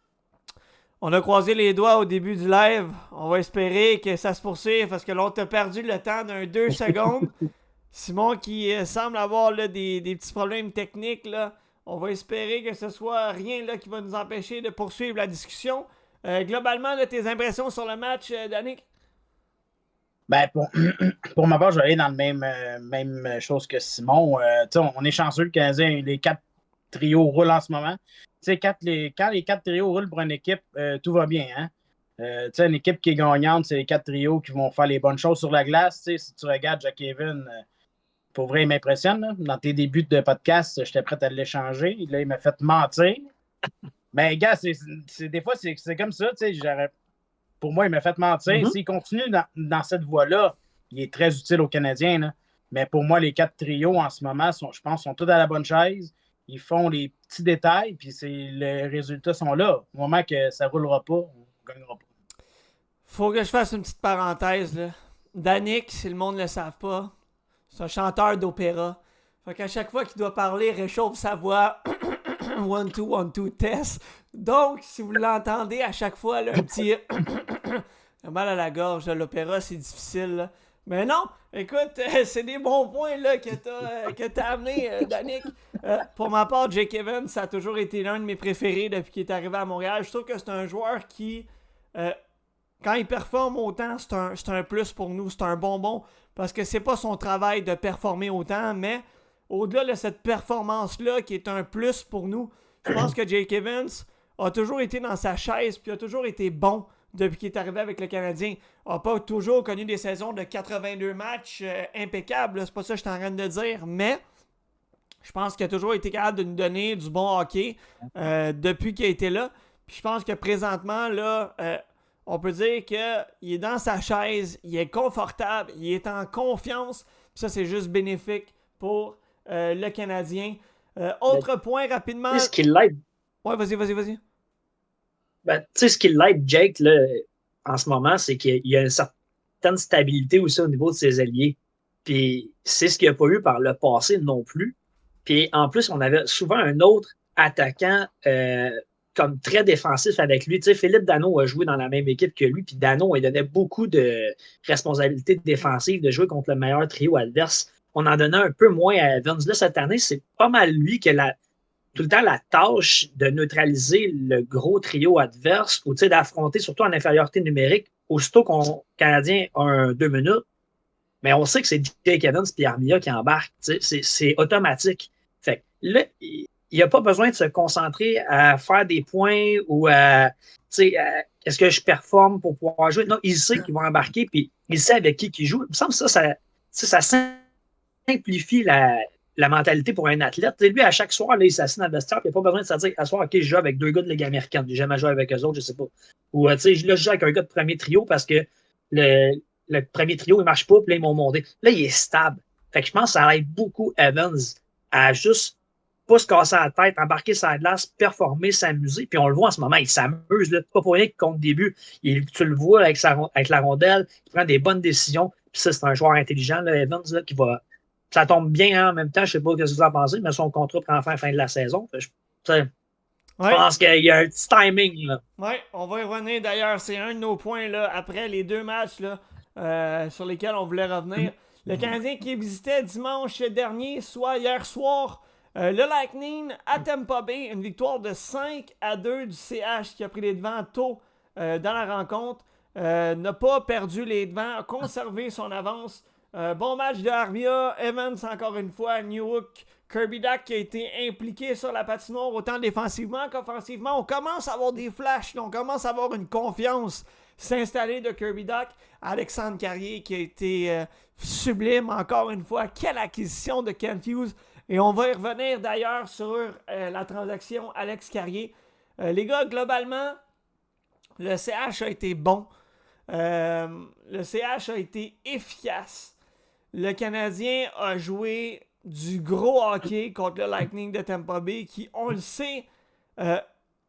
A: On a croisé les doigts au début du live. On va espérer que ça se poursuive parce que l'on t'a perdu le temps d'un 2 secondes. Simon qui semble avoir là, des petits problèmes techniques. Là. On va espérer que ce soit rien là, qui va nous empêcher de poursuivre la discussion. Globalement, là, tes impressions sur le match, Danick?
E: Ben, pour ma part, je vais aller dans le même chose que Simon. On est chanceux, le Canadien, les 4 trios roulent en ce moment. Quand les 4 trios roulent pour une équipe, tout va bien. Hein? Une équipe qui est gagnante, c'est les 4 trios qui vont faire les bonnes choses sur la glace. Si tu regardes Jack Evan, pour vrai, il m'impressionne. Là. Dans tes débuts de podcast, j'étais prêt à l'échanger. Là, il m'a fait mentir. Mais gars, des fois, c'est comme ça. Pour moi, il m'a fait mentir.
D: Mm-hmm.
E: S'il continue dans cette voie-là, il est très utile aux Canadiens. Là. Mais pour moi, les 4 trios en ce moment, je pense, sont tous à la bonne chaise. Ils font les petits détails, puis les résultats sont là. Au moment que ça ne roulera pas, on ne gagnera pas.
A: Faut que je fasse une petite parenthèse. Là. Danick, si le monde ne le savent pas, c'est un chanteur d'opéra. Fait qu'à chaque fois qu'il doit parler, il réchauffe sa voix. 1, 2, 1, 2, test. Donc, si vous l'entendez à chaque fois, là, un petit mal à la gorge de l'opéra, c'est difficile. Là. Mais non, écoute, c'est des bons points là, que t'as amené, Danick. Pour ma part, Jake Evans, ça a toujours été l'un de mes préférés depuis qu'il est arrivé à Montréal. Je trouve que c'est un joueur qui, quand il performe autant, c'est un plus pour nous, c'est un bonbon. Parce que c'est pas son travail de performer autant, mais au-delà de cette performance-là qui est un plus pour nous, je pense que Jake Evans a toujours été dans sa chaise puis a toujours été bon depuis qu'il est arrivé avec le Canadien. Il n'a pas toujours connu des saisons de 82 matchs impeccables, c'est pas ça que je suis en train de dire, mais je pense qu'il a toujours été capable de nous donner du bon hockey depuis qu'il a été là. Puis je pense que présentement, là, on peut dire qu'il est dans sa chaise, il est confortable, il est en confiance. Puis ça, c'est juste bénéfique pour le Canadien. Autre point rapidement.
D: Ce qui l'aide.
A: Ouais, vas-y.
D: Ben, tu sais, ce qui l'aide, Jake, là, en ce moment, c'est qu'il y a une certaine stabilité aussi au niveau de ses alliés. Puis c'est ce qu'il n'y a pas eu par le passé non plus. Puis en plus, on avait souvent un autre attaquant comme très défensif avec lui. Tu sais, Philippe Danault a joué dans la même équipe que lui, puis Danault, il donnait beaucoup de responsabilités défensives de jouer contre le meilleur trio adverse. On en donnait un peu moins à Evans. Là, cette année, c'est pas mal lui qui a tout le temps la tâche de neutraliser le gros trio adverse ou d'affronter, surtout en infériorité numérique, aussitôt qu'on Canadien a un 2 minutes. Mais on sait que c'est Jake Evans et Armia qui embarquent. C'est automatique. Fait que là, il n'a pas besoin de se concentrer à faire des points ou à, est-ce que je performe pour pouvoir jouer? Non, il sait qu'il va embarquer, puis il sait avec qui il joue. Il me semble que ça simplifie la mentalité pour un athlète. T'sais, lui, à chaque soir, là, il s'assied dans le vestiaire, puis il n'a pas besoin de se dire, à soir, OK, je joue avec 2 gars de Ligue américaine. J'ai jamais joué avec eux autres, je sais pas. Ou, là, je joue avec un gars de premier trio parce que le premier trio, il marche pas, puis là, ils m'ont monté. Là, il est stable. Fait que je pense que ça aide beaucoup Evans à juste pas se casser la tête, embarquer sa glace, performer, s'amuser. Puis on le voit en ce moment, il s'amuse, là, pas pour rien qu'il compte début. Tu le vois avec la rondelle, il prend des bonnes décisions. Puis ça, c'est un joueur intelligent, là, Evans, là, qui va. Ça tombe bien hein, en même temps, je sais pas ce que vous en pensez, mais son contrat prend fin à la fin de la saison. Je pense qu'il y a un petit timing. Là.
A: Oui, on va y revenir d'ailleurs. C'est un de nos points là, après les 2 matchs là, sur lesquels on voulait revenir. Le Canadien qui visitait dimanche dernier, soit hier soir, le Lightning à Tampa Bay. Une victoire de 5-2 du CH qui a pris les devants tôt dans la rencontre. N'a pas perdu les devants, a conservé son avance. Bon match de Armia, Evans encore une fois, Newhook, Kirby Dach qui a été impliqué sur la patinoire autant défensivement qu'offensivement. On commence à avoir des flashs, on commence à avoir une confiance s'installer de Kirby Dach. Alexandre Carrier qui a été sublime encore une fois. Quelle acquisition de Kent Hughes. Et on va y revenir d'ailleurs sur la transaction Alex Carrier. Les gars, globalement, le CH a été bon. Le CH a été efficace. Le Canadien a joué du gros hockey contre le Lightning de Tampa Bay qui, on le sait,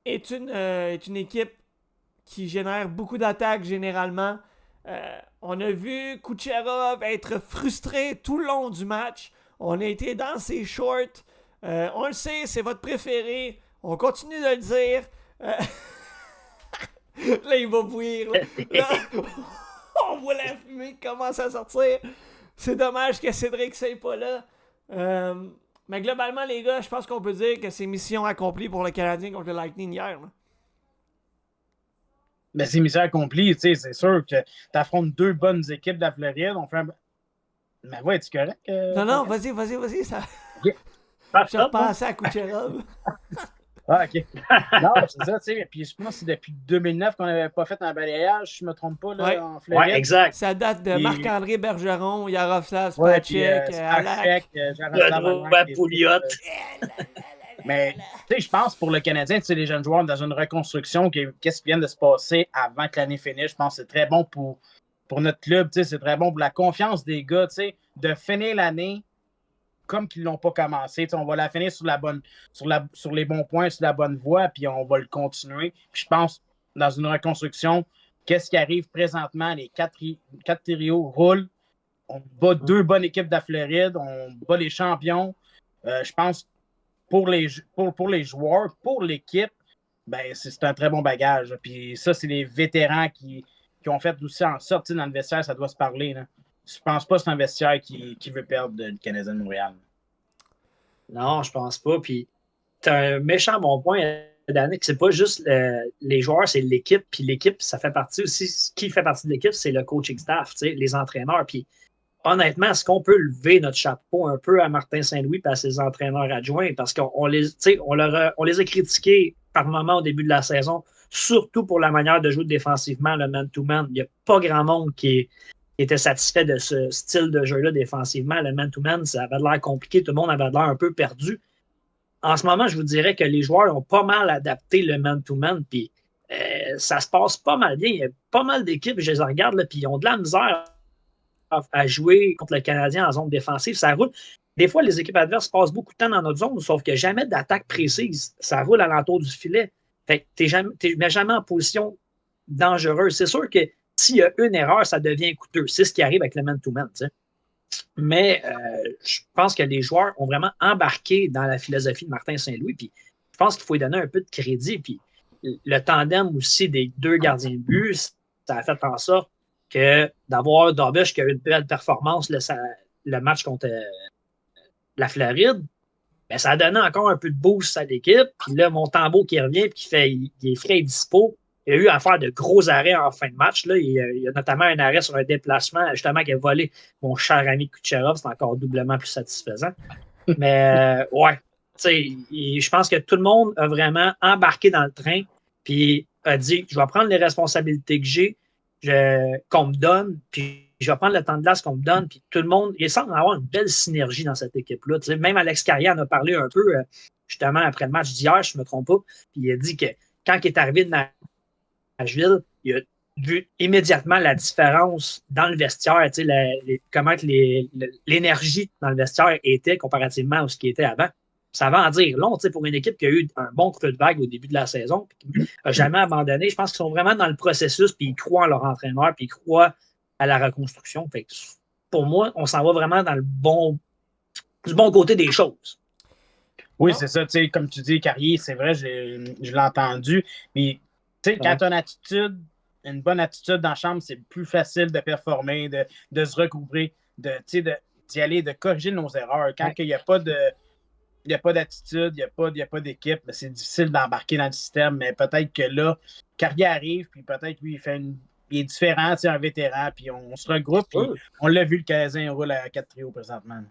A: est une équipe qui génère beaucoup d'attaques généralement. On a vu Kucherov être frustré tout le long du match. On a été dans ses shorts. On le sait, c'est votre préféré. On continue de le dire. Là, il va bouillir. Là, on voit la fumée qui commence à sortir. C'est dommage que Cédric soit pas là. Mais globalement, les gars, je pense qu'on peut dire que c'est mission accomplie pour le Canadien contre le Lightning hier. Là.
E: Mais c'est mission accomplie, tu sais, c'est sûr que tu affrontes 2 bonnes équipes de la Floride. On fait un. Mais ouais, es-tu correct?
A: Non, vas-y. Ça...
E: Okay.
A: Je repensais à Kucherov.
E: Ah, OK. Non, c'est ça, tu sais. Puis je pense que c'est depuis 2009 qu'on n'avait pas fait un balayage, si je ne me trompe pas, là, en Floride.
D: Ouais, exact.
A: Ça date de Marc-André Bergeron, Yaroslav Spacek, Alak.
D: Jaroslav Pouliot.
E: Mais, tu sais, je pense pour le Canadien, tu sais, les jeunes joueurs dans une reconstruction, qu'est-ce qui vient de se passer avant que l'année finisse, je pense que c'est très bon pour notre club, tu sais, c'est très bon pour la confiance des gars, tu sais, de finir l'année comme qu'ils l'ont pas commencé. T'sais, on va la finir sur les bons points, sur la bonne voie, puis on va le continuer. Puis je pense, dans une reconstruction, qu'est-ce qui arrive présentement? Les 4 trios roulent. On bat 2 bonnes équipes de la Floride. On bat les champions. Je pense pour les joueurs, pour l'équipe, ben, c'est un très bon bagage. Puis ça, c'est les vétérans qui ont fait aussi en sorte, dans le vestiaire, ça doit se parler. Là. Je pense pas que c'est un vestiaire qui veut perdre le Canadien de Montréal.
D: Non, je pense pas. Puis, tu as un méchant bon point, Danick. C'est pas juste les joueurs, c'est l'équipe. Puis l'équipe, ça fait partie aussi. Ce qui fait partie de l'équipe, c'est le coaching staff, les entraîneurs. Puis, honnêtement, est-ce qu'on peut lever notre chapeau un peu à Martin Saint-Louis et à ses entraîneurs adjoints? Parce qu'on les a critiqués par moment au début de la saison, surtout pour la manière de jouer défensivement, le man-to-man. Il n'y a pas grand monde qui était satisfait de ce style de jeu-là défensivement. Le man-to-man, ça avait l'air compliqué. Tout le monde avait l'air un peu perdu. En ce moment, je vous dirais que les joueurs ont pas mal adapté le man-to-man, puis ça se passe pas mal bien. Il y a pas mal d'équipes, je les regarde, puis ils ont de la misère à jouer contre le Canadien en zone défensive. Ça roule. Des fois, les équipes adverses passent beaucoup de temps dans notre zone, sauf que jamais d'attaque précise. Ça roule alentour du filet. Fait que tu ne mets jamais en position dangereuse. C'est sûr que s'il y a une erreur, ça devient coûteux. C'est ce qui arrive avec le man-to-man. Mais je pense que les joueurs ont vraiment embarqué dans la philosophie de Martin Saint-Louis. Puis je pense qu'il faut lui donner un peu de crédit. Puis le tandem aussi des 2 gardiens de but, ça a fait en sorte que d'avoir Dobeš qui a eu une belle performance le match contre la Floride, ben, ça a donné encore un peu de boost à l'équipe. Puis là, Montembeault qui revient et il est frais et dispo. Il a eu à faire de gros arrêts en fin de match. Là. Il y a notamment un arrêt sur un déplacement, justement, qui a volé mon cher ami Kucherov. C'est encore doublement plus satisfaisant. Mais ouais, je pense que tout le monde a vraiment embarqué dans le train puis a dit je vais prendre les responsabilités que j'ai, qu'on me donne, puis je vais prendre le temps de glace qu'on me donne. Puis tout le monde, il semble avoir une belle synergie dans cette équipe-là. Même Alex Carrière en a parlé un peu justement après le match d'hier, je ne me trompe pas. Puis il a dit que quand il est arrivé de Nashville, il a vu immédiatement la différence dans le vestiaire, comment l'énergie dans le vestiaire était comparativement à ce qui était avant. Ça va en dire long pour une équipe qui a eu un bon creux de vague au début de la saison, puis qui n'a jamais abandonné. Je pense qu'ils sont vraiment dans le processus, puis ils croient en leur entraîneur, puis ils croient à la reconstruction. Fait que, pour moi, on s'en va vraiment dans du bon côté des choses.
E: Oui, c'est ça. Comme tu dis, Carrier, c'est vrai, je l'ai entendu. Mais quand tu as une bonne attitude dans la chambre, c'est plus facile de performer, de se regrouper, d'y aller, de corriger nos erreurs. Quand il n'y a pas d'attitude, il n'y a pas d'équipe, c'est difficile d'embarquer dans le système. Mais peut-être que là, Carrier arrive, puis peut-être lui, il est différent, un vétéran, puis on se regroupe. Puis on l'a vu, le Canadien roule à 4 trios présentement.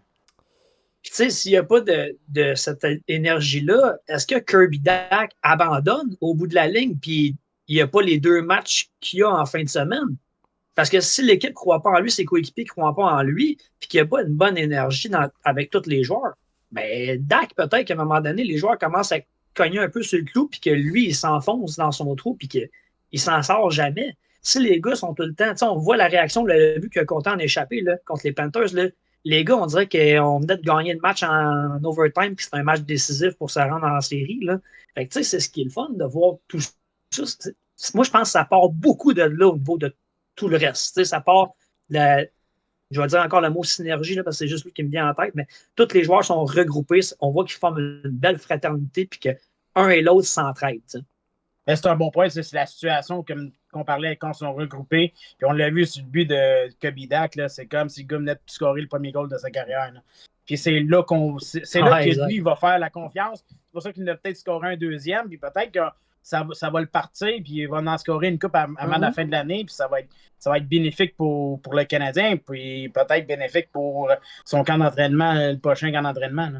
D: Puis, s'il n'y a pas de cette énergie-là, est-ce que Kirby Dach abandonne au bout de la ligne, puis il n'y a pas les 2 matchs qu'il y a en fin de semaine? Parce que si l'équipe ne croit pas en lui, ses coéquipiers ne croient pas en lui, puis qu'il n'y a pas une bonne énergie avec tous les joueurs, bien, Dach, peut-être qu'à un moment donné, les joueurs commencent à cogner un peu sur le clou, puis que lui, il s'enfonce dans son trou, puis qu'il ne s'en sort jamais. Si les gars sont tout le temps, on voit la réaction, on l'a vu que Content en échappé là, contre les Panthers, là, les gars, on dirait qu'on venait de gagner le match en overtime, puis c'est un match décisif pour se rendre en série. Là. Fait que, c'est ce qui est le fun de voir tout ça. Moi, je pense que ça part beaucoup de là au niveau de tout le reste. Ça part, je vais dire encore le mot synergie, là, parce que c'est juste lui qui me vient en tête, mais tous les joueurs sont regroupés. On voit qu'ils forment une belle fraternité, puis qu'un et l'autre s'entraident.
E: C'est un bon point. C'est la situation qu'on parlait quand ils sont regroupés. Puis on l'a vu sur le but de Kirby Dach. C'est comme si le gars venait de scorer le premier goal de sa carrière. Là. Puis c'est là que lui va faire la confiance. C'est pour ça qu'il a peut-être scoré un deuxième. Puis peut-être que ça va le partir. Puis il va en scorer une coupe avant la fin de l'année. Puis ça va être bénéfique pour le Canadien. Puis peut-être bénéfique pour son camp d'entraînement, le prochain camp d'entraînement. Là.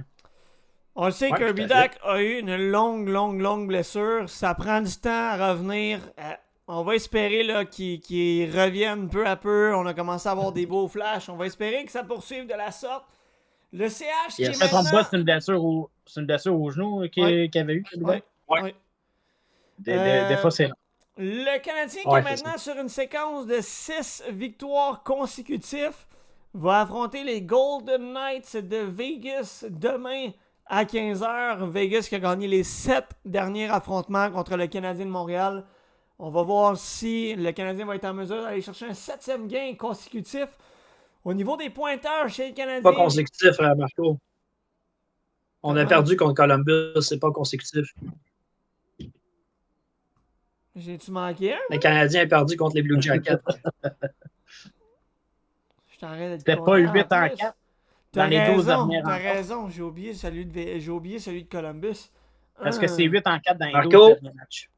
A: On le sait que Kirby Dach a eu une longue blessure. Ça prend du temps à revenir. On va espérer qu'il revienne peu à peu. On a commencé à avoir des beaux flashs. On va espérer que ça poursuive de la sorte. Le CH qui est maintenant...
E: C'est une blessure au genou qu'il avait eu.
A: Oui.
E: Des fois, c'est long.
A: Le Canadien qui est maintenant sur une séquence de 6 victoires consécutives va affronter les Golden Knights de Vegas demain à 15h. Vegas qui a gagné les 7 derniers affrontements contre le Canadien de Montréal. On va voir si le Canadien va être en mesure d'aller chercher un 7e gain consécutif. Au niveau des pointeurs chez le Canadien...
D: Pas consécutif, Marco. On a perdu contre Columbus, c'est pas consécutif.
A: J'ai-tu manqué un?
D: Le Canadien a perdu contre les Blue Jackets.
A: Je t'arrête de
E: C'était pas 8 en 4. Dans les 12 dernières
A: T'as raison, j'ai oublié celui de Columbus.
E: Parce que c'est 8 en 4 dans les
D: Marco,
E: 12 derniers matchs.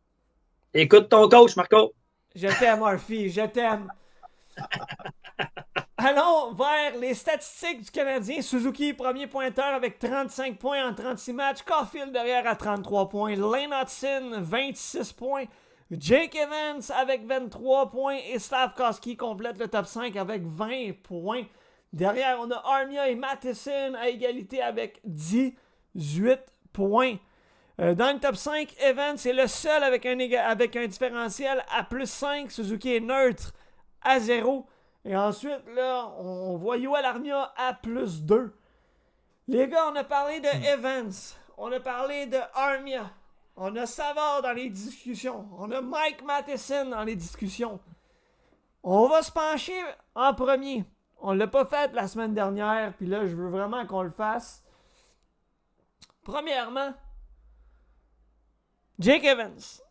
D: Écoute ton coach, Marco.
A: Je t'aime, Murphy, je t'aime. Allons vers les statistiques du Canadien. Suzuki, premier pointeur avec 35 points en 36 matchs. Caulfield derrière à 33 points. Lane Hudson, 26 points. Jake Evans avec 23 points. Et Slavkovski complète le top 5 avec 20 points. Derrière, on a Armia et Matheson à égalité avec 18 points. Dans le top 5, Evans est le seul avec un différentiel à plus 5. Suzuki est neutre à 0. Et ensuite, là, on voit Yoel Armia à plus 2. Les gars, on a parlé de Evans. On a parlé de Armia. On a Savard dans les discussions. On a Mike Matheson dans les discussions. On va se pencher en premier. On ne l'a pas fait la semaine dernière. Puis là, je veux vraiment qu'on le fasse. Premièrement, Jake Evans.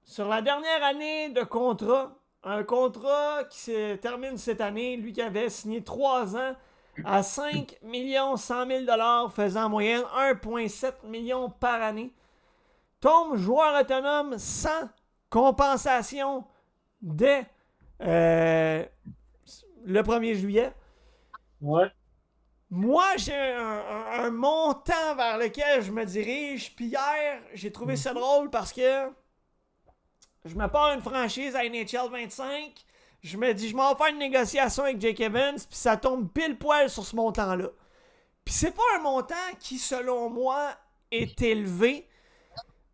A: Sur la dernière année de contrat, un contrat qui se termine cette année, lui qui avait signé 3 ans à 5 100 000 faisant en moyenne 1,7 million par année, tombe joueur autonome sans compensation dès le 1er juillet.
D: Ouais.
A: Moi, j'ai un montant vers lequel je me dirige. Puis hier, j'ai trouvé ça drôle parce que je me pars une franchise à NHL 25. Je me dis, je m'en vais faire une négociation avec Jake Evans. Puis ça tombe pile poil sur ce montant-là. Puis c'est pas un montant qui, selon moi, est élevé.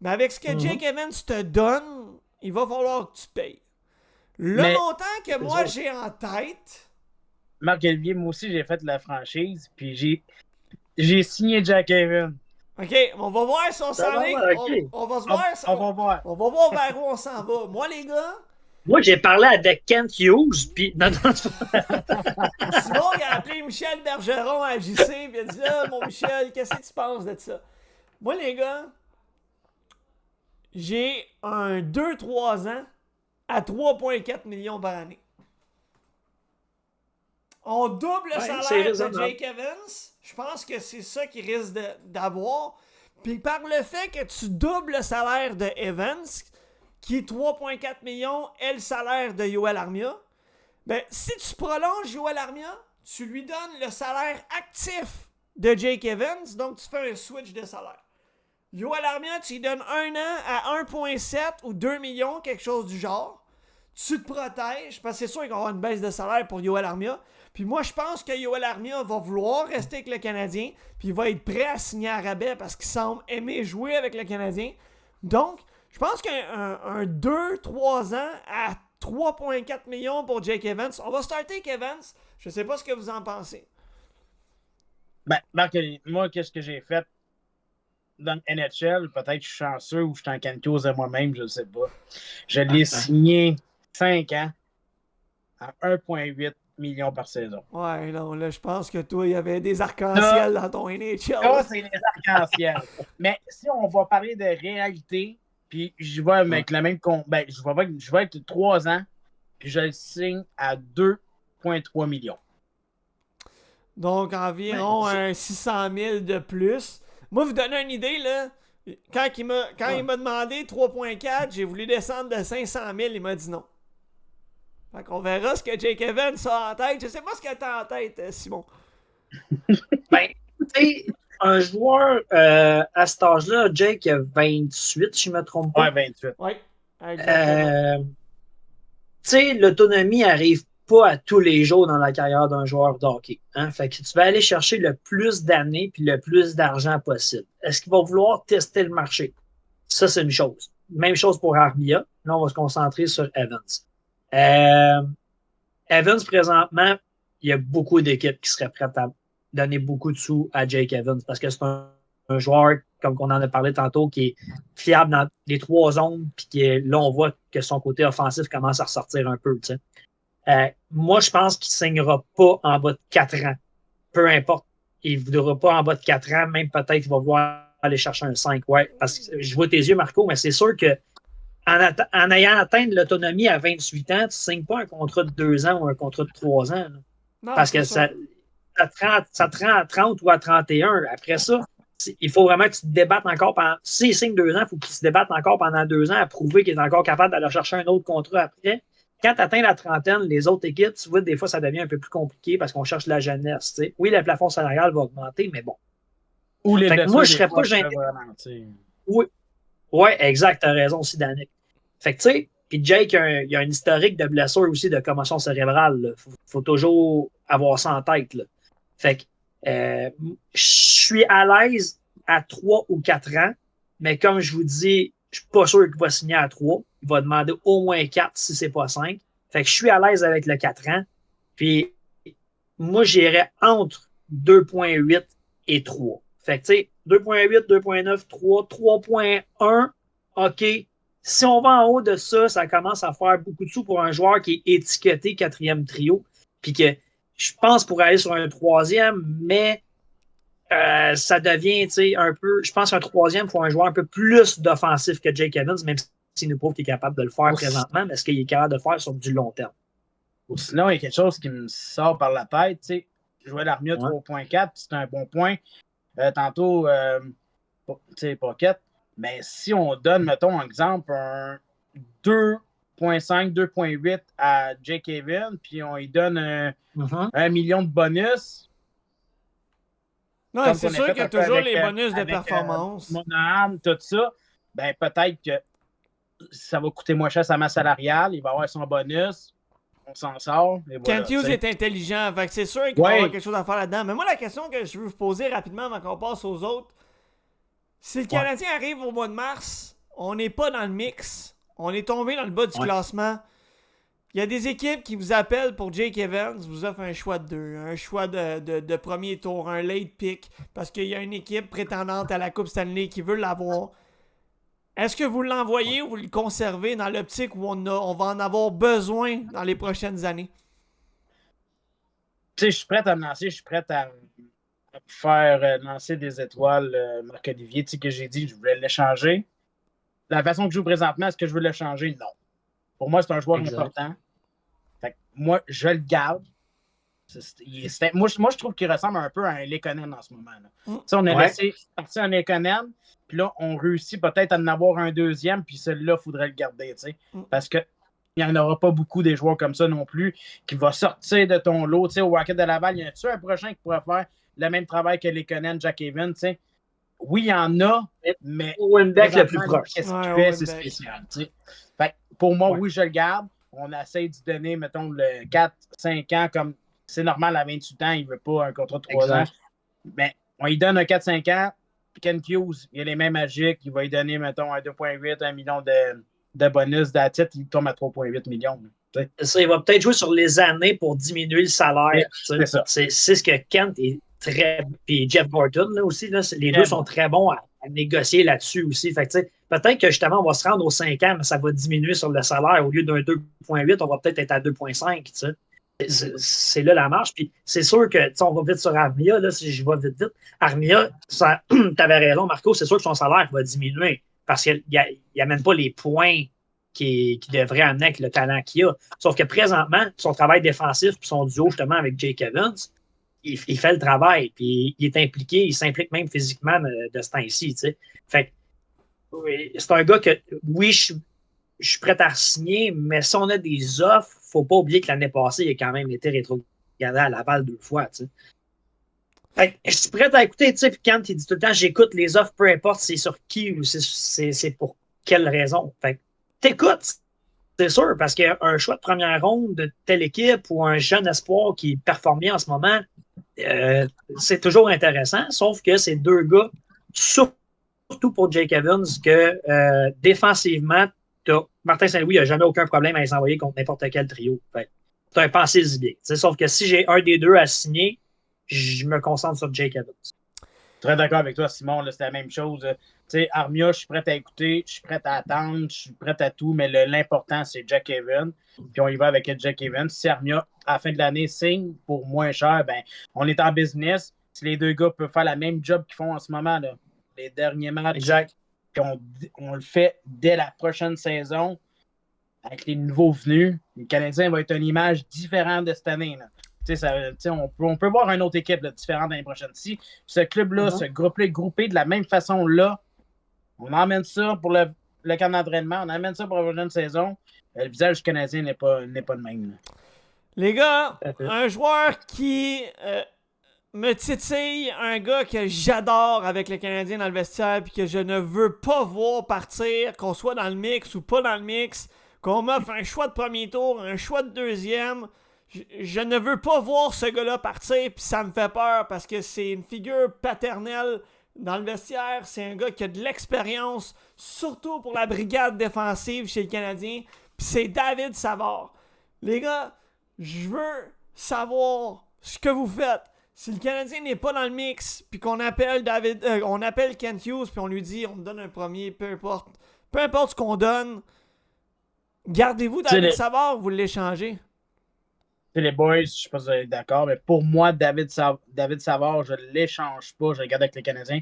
A: Mais avec ce que Jake Evans te donne, il va falloir que tu payes. Le montant que moi j'ai en tête.
E: Marc-Olivier, moi aussi, j'ai fait la franchise, puis j'ai signé Jack Evans.
A: OK, on va voir si on s'en est. On va se voir.
E: On va voir.
A: On va voir vers où on s'en va. Moi, les gars.
D: Moi, j'ai parlé avec Kent Hughes, puis... Non,
A: Simon, il a appelé Michel Bergeron à JC, puis il a dit là, mon Michel, qu'est-ce que tu penses de ça? Moi, les gars, j'ai un 2-3 ans à 3,4 millions par année. On double le salaire de Jake Evans. Je pense que c'est ça qu'il risque d'avoir. Puis par le fait que tu doubles le salaire de Evans, qui est 3,4 millions, et le salaire de Yoel Armia, ben, si tu prolonges Yoel Armia, tu lui donnes le salaire actif de Jake Evans, donc tu fais un switch de salaire. Yoel Armia, tu lui donnes 1 an à 1,7 ou 2 millions, quelque chose du genre. Tu te protèges, parce que c'est sûr qu'il va y avoir une baisse de salaire pour Yoel Armia. Puis moi, je pense que Yoel Armia va vouloir rester avec le Canadien, puis il va être prêt à signer à rabais parce qu'il semble aimer jouer avec le Canadien. Donc, je pense qu'un 2-3 ans à 3,4 millions pour Jake Evans. On va starter avec Evans. Je sais pas ce que vous en pensez.
E: Ben, Marc, moi, qu'est-ce que j'ai fait dans le NHL? Peut-être que je suis chanceux ou je suis en cancose de moi-même, je ne sais pas. Je l'ai signé 5 ans à 1,8 million par saison.
A: Ouais, non, là, je pense que toi, il y avait des arcs-en-ciel dans ton NHL.
E: Ça, c'est les arcs-en-ciel. Mais si on va parler de réalité, puis je vais avec le même ben, je vais avec 3 ans, puis je le signe à 2,3 millions.
A: Donc, environ 600 000 de plus. Moi, vous donner une idée, là. Quand il m'a demandé 3,4, j'ai voulu descendre de 500 000, il m'a dit non. Fait qu'on verra ce que Jake Evans a en tête. Je sais pas ce que t'as en tête, Simon.
D: Ben, tu sais, un joueur à cet âge-là, Jake a 28, si je ne me trompe pas.
E: Ouais, 28.
A: Ouais, exactement.
D: Tu sais, l'autonomie n'arrive pas à tous les jours dans la carrière d'un joueur de hockey. Hein? Fait que tu vas aller chercher le plus d'années puis le plus d'argent possible. Est-ce qu'il va vouloir tester le marché? Ça, c'est une chose. Même chose pour Armia. Là, on va se concentrer sur Evans. Evans, présentement, il y a beaucoup d'équipes qui seraient prêtes à donner beaucoup de sous à Jake Evans parce que c'est un joueur, comme on en a parlé tantôt, qui est fiable dans les 3 zones, puis là, on voit que son côté offensif commence à ressortir un peu. Moi, je pense qu'il ne signera pas en bas de 4 ans. Peu importe. Il ne voudra pas en bas de 4 ans, même peut-être qu'il va vouloir aller chercher un 5. Ouais, parce que je vois tes yeux, Marco, mais c'est sûr que en ayant atteint l'autonomie à 28 ans, tu ne signes pas un contrat de 2 ans ou un contrat de 3 ans.
A: Non,
D: parce que ça te rend à 30 ou à 31. Après ça, il faut vraiment que tu te débattes encore pendant. S'il signe 2 ans, il faut qu'il se débatte encore pendant 2 ans à prouver qu'il est encore capable d'aller chercher un autre contrat après. Quand tu atteins la trentaine, les autres équipes, tu vois, des fois, ça devient un peu plus compliqué parce qu'on cherche la jeunesse. T'sais. Oui, le plafond salarial va augmenter, mais bon.
E: Ou les
D: moi, je ne serais pas gêné. Oui, exact, tu as raison aussi, Danick. Fait que, tu sais, puis Jake, il y a un historique de blessure aussi, de commotion cérébrale. Il faut toujours avoir ça en tête. Là. Fait que, je suis à l'aise à 3 ou 4 ans, mais comme je vous dis, je ne suis pas sûr qu'il va signer à 3. Il va demander au moins 4 si ce n'est pas 5. Fait que je suis à l'aise avec le 4 ans. Puis, moi, j'irais entre 2,8 et 3. Fait que, tu sais, 2,8, 2,9, 3, 3,1, OK. Si on va en haut de ça, ça commence à faire beaucoup de sous pour un joueur qui est étiqueté 4e trio. Puis que je pense pour aller sur un 3e, mais ça devient, tu sais, un peu. Je pense qu'un 3e pour un joueur un peu plus d'offensif que Jake Evans, même s'il nous prouve qu'il est capable de le faire présentement, mais est-ce qu'il est capable de le faire sur du long terme?
E: Sinon, il y a quelque chose qui me sort par la tête. Tu sais, jouer l'Armia 3.4, c'est un bon point. Tantôt, tu sais, Pocket. Mais si on donne, mettons, un exemple, un 2.5, 2.8 à Jake Evans, puis on lui donne 1 million de bonus,
A: Non,
E: comme
A: c'est
E: qu'on a
A: sûr
E: fait
A: qu'il y a
E: un peu
A: toujours
E: avec,
A: les bonus de
E: avec,
A: performance.
E: Monahan, tout ça, ben peut-être que ça va coûter moins cher sa masse salariale, il va avoir son bonus, on s'en sort, et voilà.
A: Kent Hughes
E: tu sais.
A: est intelligent, fait que c'est sûr qu'il va y
E: Ouais.
A: avoir quelque chose à faire là-dedans. Mais moi, la question que je veux vous poser rapidement avant qu'on passe aux autres, si le Canadien arrive au mois de mars, on n'est pas dans le mix, on est tombé dans le bas du
E: Ouais.
A: classement. Il y a des équipes qui vous appellent pour Jake Evans, vous offrent un choix de 2, un choix de premier tour, un late pick, parce qu'il y a une équipe prétendante à la Coupe Stanley qui veut l'avoir. Est-ce que vous l'envoyez ou vous le conservez dans l'optique où on va en avoir besoin dans les prochaines années?
E: Tu sais, je suis prêt à me lancer, je suis prêt à faire lancer des étoiles, Marc-Olivier, tu sais, que j'ai dit, je voulais l'échanger. La façon que je joue présentement, est-ce que je veux l'échanger? Non. Pour moi, c'est un joueur
D: Exact.
E: important. Fait que moi, je le garde. Moi, je trouve qu'il ressemble un peu à un Lekonen en ce moment. Tu sais, on a laissé partir un Lekonen, puis là, on réussit peut-être à en avoir un deuxième, puis celui-là, il faudrait le garder. Tu sais, parce que il n'y en aura pas beaucoup des joueurs comme ça non plus qui va sortir de ton lot. Tu sais, au Rocket de Laval, il y en a-tu un prochain qui pourrait faire le même travail que Lekonen, Jack Evans? Tu sais? Oui, il y en a, mais
D: Windeck le plus proche.
E: qu'est-ce
A: Ouais,
E: qu'il fait, c'est
A: Windeck.
E: spécial. Tu sais. Fait que pour moi, oui, je le garde. On essaie d'y donner, mettons, le 4-5 ans, comme c'est normal à 28 ans, il ne veut pas un contrat de 3 ans. Ben, on lui donne un 4-5 ans. Ken Hughes, il a les mêmes magiques. Il va lui donner, mettons, un 2,8, 1 million de bonus d'attit. Il tombe à 3,8 millions. Tu sais.
D: Ça, il va peut-être jouer sur les années pour diminuer le salaire.
E: C'est ça.
D: C'est ce que Kent est très. Puis Jeff Gorton là, aussi, là, les
E: Très
D: deux sont très bons à négocier là-dessus aussi. Fait que, tu sais, peut-être que justement, on va se rendre aux 5 ans, mais ça va diminuer sur le salaire. Au lieu d'un 2,8, on va peut-être être à 2,5. Tu sais. C'est là la marche. Puis c'est sûr que, tu sais, on va vite sur Armia, là, si je vais vite. Armia, tu avais raison, Marco, c'est sûr que son salaire va diminuer parce qu'il n'amène pas les points qui devrait amener avec le talent qu'il a. Sauf que présentement, son travail défensif et son duo justement avec Jake Evans, il fait le travail, puis il est impliqué, il s'implique même physiquement de ce temps-ci. Tu sais. Fait que, oui, c'est un gars que, oui, je suis prêt à signer, mais si on a des offres, il ne faut pas oublier que l'année passée, il a quand même été rétrogradé à Laval 2 fois. Tu sais. Fait que, je suis prêt à écouter, tu sais, puis quand il dit tout le temps, j'écoute les offres, peu importe c'est sur qui ou c'est pour quelle raison. Fait que, t'écoutes, c'est sûr, parce qu'un choix de première ronde de telle équipe ou un jeune espoir qui performe bien en ce moment, c'est toujours intéressant, sauf que c'est deux gars, surtout pour Jake Evans, que défensivement, Martin Saint-Louis n'a jamais aucun problème à les envoyer contre n'importe quel trio. C'est un pensez-y bien. Sauf que si j'ai un des deux à signer, je me concentre sur Jake Evans.
E: Très d'accord avec toi, Simon. C'est la même chose. Tu sais, Armia, je suis prêt à écouter, je suis prêt à attendre, je suis prêt à tout, mais l'important, c'est Jack Evans. Puis on y va avec Jack Evans. Si Armia, à la fin de l'année, signe pour moins cher, ben, on est en business. Si les deux gars peuvent faire la même job qu'ils font en ce moment, là, les derniers matchs,
D: exact.
E: Puis on le fait dès la prochaine saison avec les nouveaux venus. Le Canadien va être une image différente de cette année. Là. On peut voir une autre équipe là, différente l'année prochaine. Si ce club-là, ce groupe-là, groupé de la même façon-là, on emmène ça pour le camp d'entraînement, on emmène ça pour la prochaine saison, le visage du Canadien n'est pas le même. Là.
A: Les gars, un joueur qui me titille, un gars que j'adore avec le Canadien dans le vestiaire puis que je ne veux pas voir partir, qu'on soit dans le mix ou pas dans le mix, qu'on m'offre un choix de premier tour, un choix de deuxième. Je ne veux pas voir ce gars-là partir, puis ça me fait peur parce que c'est une figure paternelle dans le vestiaire. C'est un gars qui a de l'expérience, surtout pour la brigade défensive chez le Canadien. Puis c'est David Savard. Les gars, je veux savoir ce que vous faites. Si le Canadien n'est pas dans le mix, puis qu'on appelle on appelle Kent Hughes, puis on lui dit, on me donne un premier, peu importe ce qu'on donne, gardez-vous David Savard ou vous l'échangez?
E: Les boys, je ne sais pas si vous êtes d'accord, mais pour moi, David Savard, je ne l'échange pas, je le garde avec les Canadiens.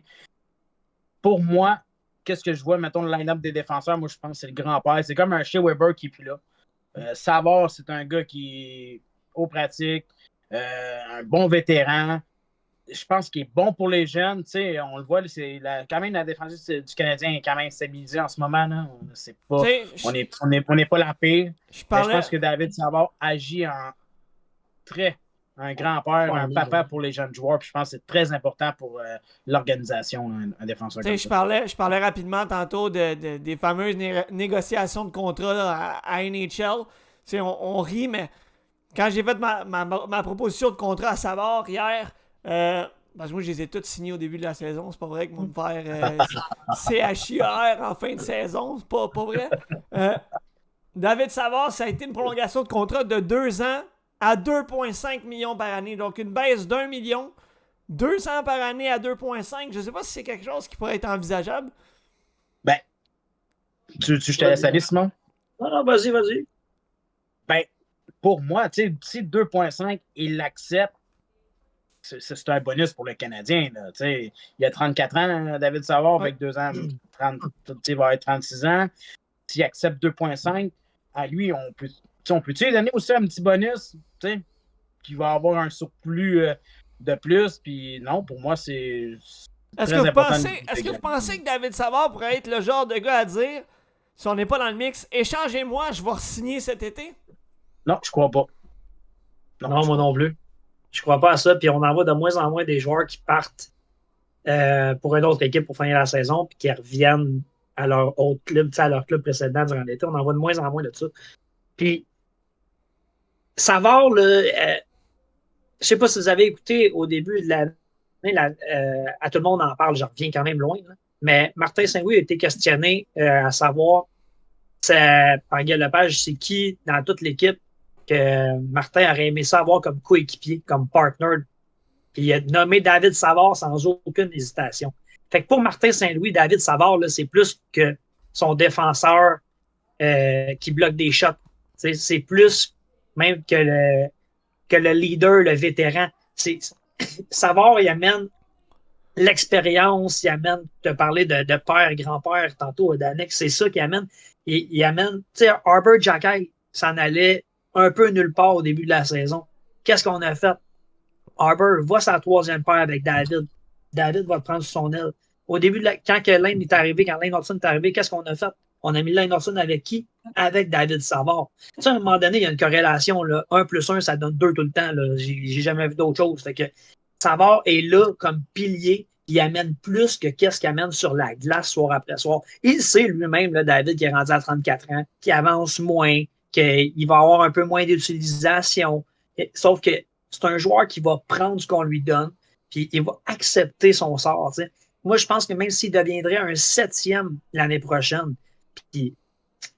E: Pour moi, qu'est-ce que je vois, mettons, le line-up des défenseurs, moi, je pense que c'est le grand-père. C'est comme un Shea Weber qui est plus là. Savard, c'est un gars qui est au pratique, un bon vétéran. Je pense qu'il est bon pour les jeunes. On le voit, quand même, la défense du Canadien est quand même stabilisée en ce moment. Là. On n'est pas la pire. Je pense que David Savard agit en très, un grand-père,
D: Ouais,
E: un papa pour les jeunes joueurs. Puis je pense que c'est très important pour l'organisation, un défenseur
A: Tu sais,
E: comme ça.
A: je parlais rapidement tantôt des fameuses négociations de contrat là, à NHL. Tu sais, on rit, mais quand j'ai fait ma proposition de contrat à Savard hier, parce que moi, je les ai toutes signés au début de la saison. C'est pas vrai qu'ils vont me faire CHIR en fin de saison. C'est pas vrai. David Savard, ça a été une prolongation de contrat de 2 ans à 2,5 millions par année. Donc, une baisse d'1 million. 200 par année à 2,5. Je sais pas si c'est quelque chose qui pourrait être envisageable.
E: Ben, je te laisse aller, Simon?
D: Non, vas-y.
E: Ben, pour moi, tu sais, si 2,5, il l'accepte, c'est un bonus pour le Canadien. Là, il a 34 ans, David Savard, avec 2 ans, 30, il va avoir 36 ans. S'il accepte 2,5, à lui, on peut-tu lui donner aussi un petit bonus, qui va avoir un surplus de plus. Puis non, pour moi, c'est
A: Est-ce
E: très
A: que
E: important.
A: vous pensez que David Savard pourrait être le genre de gars à dire, si on n'est pas dans le mix, échangez-moi, je vais re-signer cet été?
E: Non, je crois pas.
D: Non, moi non plus. Je crois pas à ça. Puis on en voit de moins en moins des joueurs qui partent pour une autre équipe pour finir la saison puis qui reviennent à leur autre club, à leur club précédent durant l'été. On en voit de moins en moins de ça. Puis Savard, là, je sais pas si vous avez écouté au début de l'année, à tout le monde en parle, j'en reviens quand même loin, là. Mais Martin Saint-Louis a été questionné à savoir par Guy Lepage, c'est qui dans toute l'équipe que Martin aurait aimé ça avoir comme coéquipier, comme partner. Puis il a nommé David Savard sans aucune hésitation. Fait que pour Martin Saint-Louis, David Savard, là, c'est plus que son défenseur qui bloque des shots. C'est plus même que le leader, le vétéran. Savard, il amène l'expérience, il amène, de parler de père, grand-père, tantôt, d'Annex, c'est ça qu'il amène. Il amène, tu sais, Arbor Jackay s'en allait un peu nulle part au début de la saison. Qu'est-ce qu'on a fait? Arbor va sa troisième paire avec David. David va le prendre sur son aile. Au début, quand Lane est arrivé, quand Lane Hodgson est arrivé, qu'est-ce qu'on a fait? On a mis Lane Hodgson avec qui? Avec David Savard. Tu sais, à un moment donné, il y a une corrélation. Là. 1 + 1, ça donne 2 tout le temps. J'ai jamais vu d'autre chose. Fait que Savard est là comme pilier. Il amène plus que qu'est-ce qu'il amène sur la glace soir après soir. Il sait lui-même, là, David, qui est rendu à 34 ans, qui avance moins, qu'il va avoir un peu moins d'utilisation. Sauf que c'est un joueur qui va prendre ce qu'on lui donne, puis il va accepter son sort. T'sais. Moi, je pense que même s'il deviendrait un 7e l'année prochaine, puis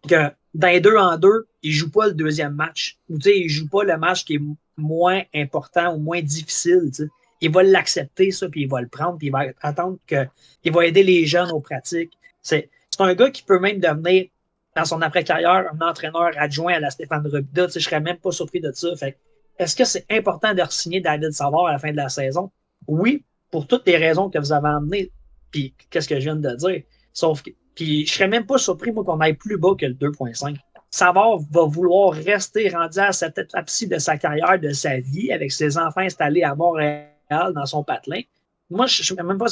D: que dans les 2-en-2, il ne joue pas le deuxième match, ou il ne joue pas le match qui est moins important ou moins difficile. T'sais. Il va l'accepter, ça, puis il va le prendre, puis il va attendre qu'il va aider les jeunes aux pratiques. C'est un gars qui peut même devenir, dans son après-carrière, un entraîneur adjoint à la Stéphane Rubida. Je ne serais même pas surpris de ça. Fait, est-ce que c'est important de re-signer David Savard à la fin de la saison? Oui, pour toutes les raisons que vous avez amenées. Puis, qu'est-ce que je viens de dire? Sauf que, puis, je serais même pas surpris, moi, qu'on aille plus bas que le 2,5. Savard va vouloir rester rendu à cette étape-ci de sa carrière, de sa vie, avec ses enfants installés à Montréal dans son patelin. Moi, je ne suis même pas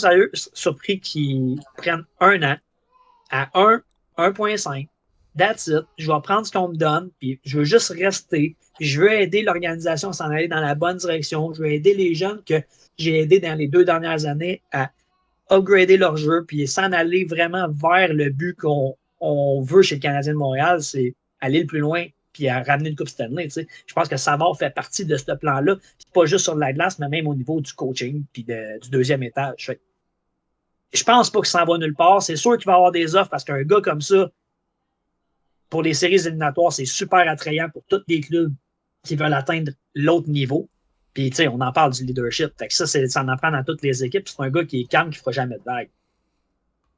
D: surpris qu'ils prennent 1 an à 1,5. That's it. Je vais prendre ce qu'on me donne, puis je veux juste rester. Puis je veux aider l'organisation à s'en aller dans la bonne direction. Je veux aider les jeunes que j'ai aidés dans les 2 dernières années à upgrader leur jeu, puis s'en aller vraiment vers le but qu'on veut chez le Canadien de Montréal, c'est aller le plus loin, puis à ramener une Coupe Stanley. T'sais. Je pense que Savard fait partie de ce plan-là, pas juste sur la glace, mais même au niveau du coaching, puis du deuxième étage. Fait. Je pense pas qu'il s'en va nulle part. C'est sûr qu'il va y avoir des offres, parce qu'un gars comme ça, pour les séries éliminatoires, c'est super attrayant pour tous les clubs qui veulent atteindre l'autre niveau. Puis, tu sais, on en parle du leadership. Fait que ça en apprend dans toutes les équipes. C'est un gars qui est calme, qui ne fera jamais de vague.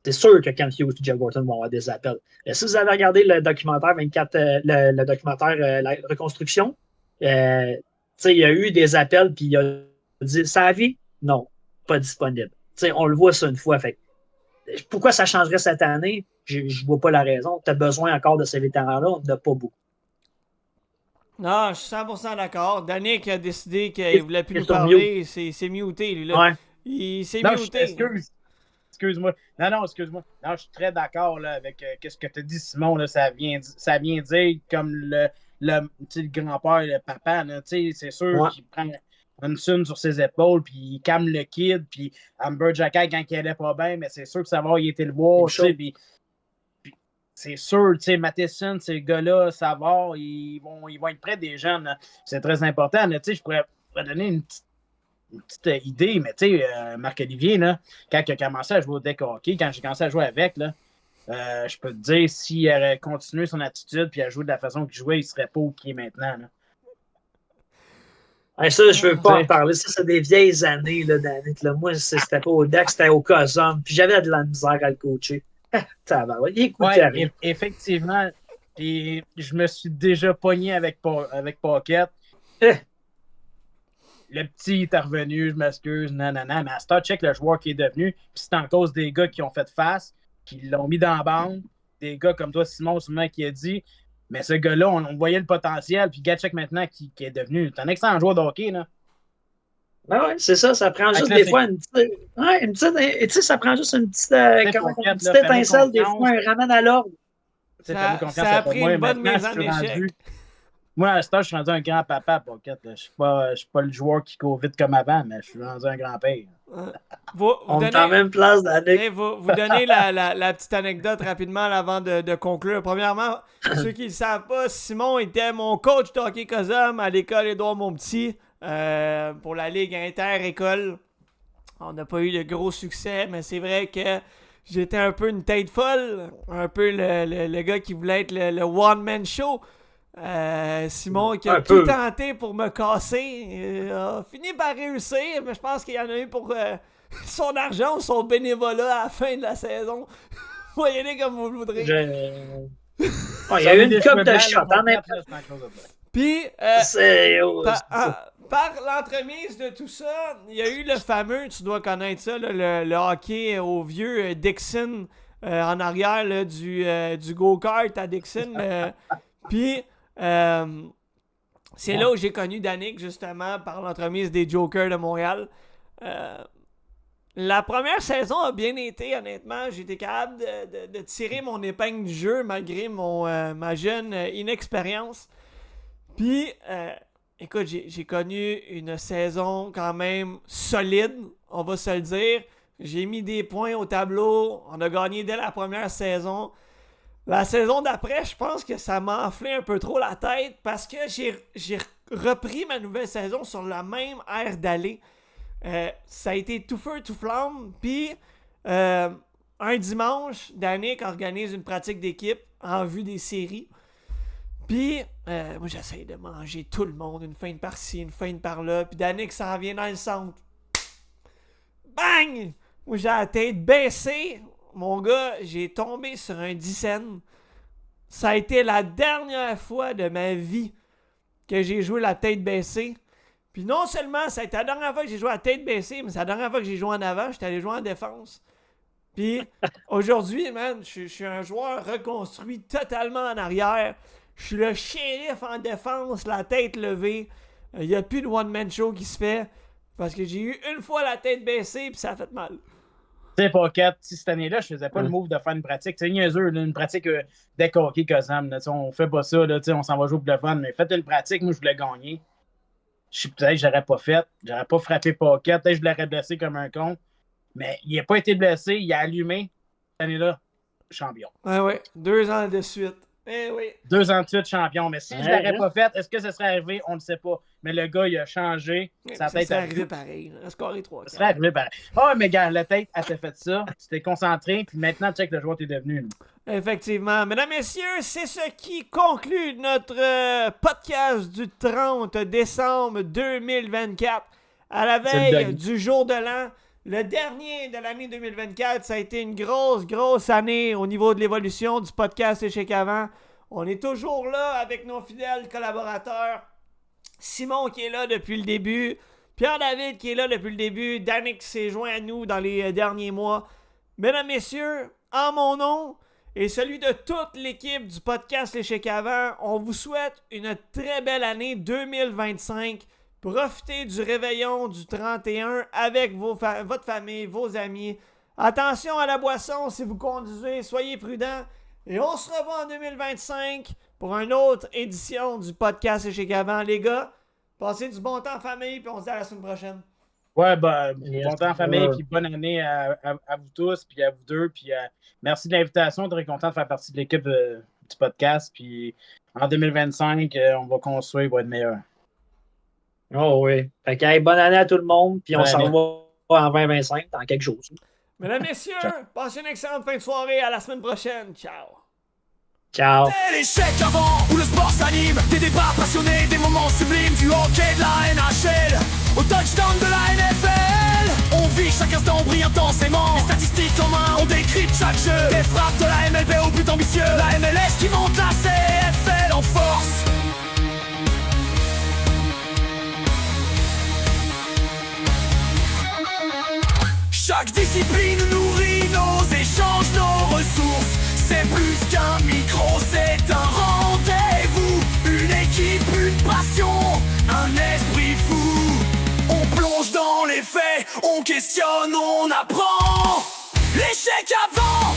D: C'est sûr que Kent Hughes et Jeff Gorton vont avoir des appels. Et si vous avez regardé le documentaire 24, le documentaire La Reconstruction, tu sais, il y a eu des appels, puis il a dit sa vie, non, pas disponible. Tu sais, on le voit ça une fois. Fait pourquoi ça changerait cette année? Je ne vois pas la raison. Tu as besoin encore de ces vétérans-là, on n'a pas beaucoup.
A: Non, je suis 100% d'accord. Danick a décidé qu'il voulait plus nous parler. C'est muté, lui, là.
E: Ouais.
A: Il s'est muté.
E: Excuse-moi. Non, excuse-moi. Non, je suis très d'accord là, avec ce que tu as dit, Simon. Là, ça vient dire comme le grand-père, le papa. C'est sûr qu'il prend Hanson sur ses épaules, puis il calme le kid, puis Amber Jackay quand il allait pas bien, mais c'est sûr que ça va, il était le voir, tu sais, puis c'est sûr, tu sais, Matheson, ces gars-là, ça va, ils vont être près des jeunes, là. C'est très important, tu sais, je pourrais donner une petite idée, mais tu sais, Marc-Olivier, là, quand il a commencé à jouer au deck hockey, quand j'ai commencé à jouer avec, là, je peux te dire, s'il aurait continué son attitude puis à jouer de la façon qu'il jouait, il serait pas où il est maintenant, là.
D: Ça, je veux pas en parler. Ça, c'est des vieilles années, là, d'Annick. Moi, c'était pas au deck, c'était au Cosum. Puis j'avais de la misère à le coacher. Il écoutait rien.
E: Effectivement. Et je me suis déjà pogné avec Pocket. Le petit est revenu, je m'excuse, nanana. Mais à Star check le joueur qui est devenu. Puis c'est en cause des gars qui ont fait face, qui l'ont mis dans la bande. Des gars comme toi, Simon, sûrement, qui a dit. Mais ce gars-là, on voyait le potentiel. Puis Gatchek maintenant qui est devenu un excellent joueur de hockey, là.
D: Ben ouais, c'est ça. Ça prend juste des fois une petite. Ouais, une petite. Tu sais, ça prend juste une petite étincelle, des fois, un ramène à l'ordre.
A: Ça a pris une bonne mise en échec.
E: Moi, à ce temps, je suis rendu un grand-papa, Pocket. Je suis pas le joueur qui court vite comme avant, mais je suis rendu un grand-père.
D: On est en même place d'année.
A: Vous donnez la petite anecdote rapidement avant de conclure. Premièrement, ceux qui ne le savent pas, Simon était mon coach de hockey Cosum à l'école Édouard Montpetit pour la Ligue inter-école. On n'a pas eu de gros succès, mais c'est vrai que j'étais un peu une tête folle, un peu le gars qui voulait être le one-man show. Simon qui a tout tenté pour me casser a fini par réussir, mais je pense qu'il y en a eu pour son argent ou son bénévolat à la fin de la saison. Voyez-les comme vous le voudrez.
D: Il y a eu une coupe de shot en même temps.
A: Puis par l'entremise de tout ça, il y a eu le fameux, tu dois connaître ça, là, le hockey au vieux Dixon en arrière là, du go-kart à Dixon. Puis c'est là où j'ai connu Danick, justement, par l'entremise des Jokers de Montréal. La première saison a bien été, honnêtement. J'ai été capable de tirer mon épingle du jeu malgré ma jeune inexpérience. Puis, écoute, j'ai connu une saison quand même solide, on va se le dire. J'ai mis des points au tableau. On a gagné dès la première saison. La saison d'après, je pense que ça m'a enflé un peu trop la tête parce que j'ai repris ma nouvelle saison sur la même aire d'aller. Ça a été tout feu, tout flamme. Puis, un dimanche, Danick organise une pratique d'équipe en vue des séries. Puis, moi, j'essaye de manger tout le monde, une feinte par-ci, une feinte par-là. Puis, Danick s'en vient dans le centre. Bang! Moi, j'ai la tête baissée. Mon gars, j'ai tombé sur un Dixon. Ça a été la dernière fois de ma vie que j'ai joué la tête baissée. Puis non seulement ça a été la dernière fois que j'ai joué la tête baissée, mais c'est la dernière fois que j'ai joué en avant. J'étais allé jouer en défense. Puis aujourd'hui, man, je suis un joueur reconstruit totalement en arrière. Je suis le shérif en défense, la tête levée. Il n'y a plus de one-man show qui se fait. Parce que j'ai eu une fois la tête baissée, puis ça a fait mal.
E: Tu sais, Pocket, cette année-là, je faisais pas le move de faire une pratique. C'est niaiseux, une pratique deck hockey Cosum. On fait pas ça, là, on s'en va jouer pour le fun. Mais faites une pratique, moi, je voulais gagner. Peut-être que j'aurais pas fait. J'aurais pas frappé Pocket. Peut-être que je l'aurais blessé comme un con. Mais il n'a pas été blessé. Il a allumé. Cette année-là, champion.
A: Ouais. 2 ans de suite. Oui.
E: 2 ans de suite, champion. Mais si je l'aurais pas fait, est-ce que ça serait arrivé? On ne sait pas. Mais le gars, il a changé.
A: Ça serait arrivé pareil. Il a scoré 3.
E: Ça serait arrivé pareil. Mais gars, la tête, elle t'a fait ça. Tu t'es concentré. Puis maintenant, check le joueur t'es devenu.
A: Effectivement. Mesdames, messieurs, c'est ce qui conclut notre podcast du 30 décembre 2024. À la veille du jour de l'an. Le dernier de l'année 2024, ça a été une grosse année au niveau de l'évolution du podcast Échec Avant. On est toujours là avec nos fidèles collaborateurs. Simon qui est là depuis le début. Pierre-David qui est là depuis le début. Danick s'est joint à nous dans les derniers mois. Mesdames, messieurs, en mon nom et celui de toute l'équipe du podcast Échec Avant, on vous souhaite une très belle année 2025. Profitez du réveillon du 31 avec votre famille, vos amis. Attention à la boisson si vous conduisez, soyez prudents. Et on se revoit en 2025 pour une autre édition du podcast Échec Avant. Les gars, Passez du bon temps en famille, puis on se dit à la semaine prochaine.
E: Ouais, ben,
D: Yes.
E: bon temps en famille, puis bonne année à vous tous, puis à vous deux, puis merci de l'invitation, très content de faire partie de l'équipe du podcast, puis en 2025, on va construire pour être meilleur.
D: Oh oui. Fait que, hey, bonne année à tout le monde, puis on
E: Bonne
D: s'en
E: année.
D: revoit en 2025 dans quelques jours.
A: Mesdames, messieurs, passez une excellente fin de soirée. À la semaine prochaine. Ciao.
D: Ciao.
B: C'est l'échec avant où le sport s'anime. Des débats passionnés, des moments sublimes. Du hockey, de la NHL au touchdown de la NFL. On vit chaque instant, brille intensément. Les statistiques en main, on décrypte chaque jeu. Des frappes de la MLB au but ambitieux. La MLS qui monte la CFL en force. Chaque discipline nourrit nos échanges, nos ressources. C'est plus qu'un micro, c'est un rendez-vous. Une équipe, une passion, un esprit fou. On plonge dans les faits, on questionne, on apprend. L'échec avant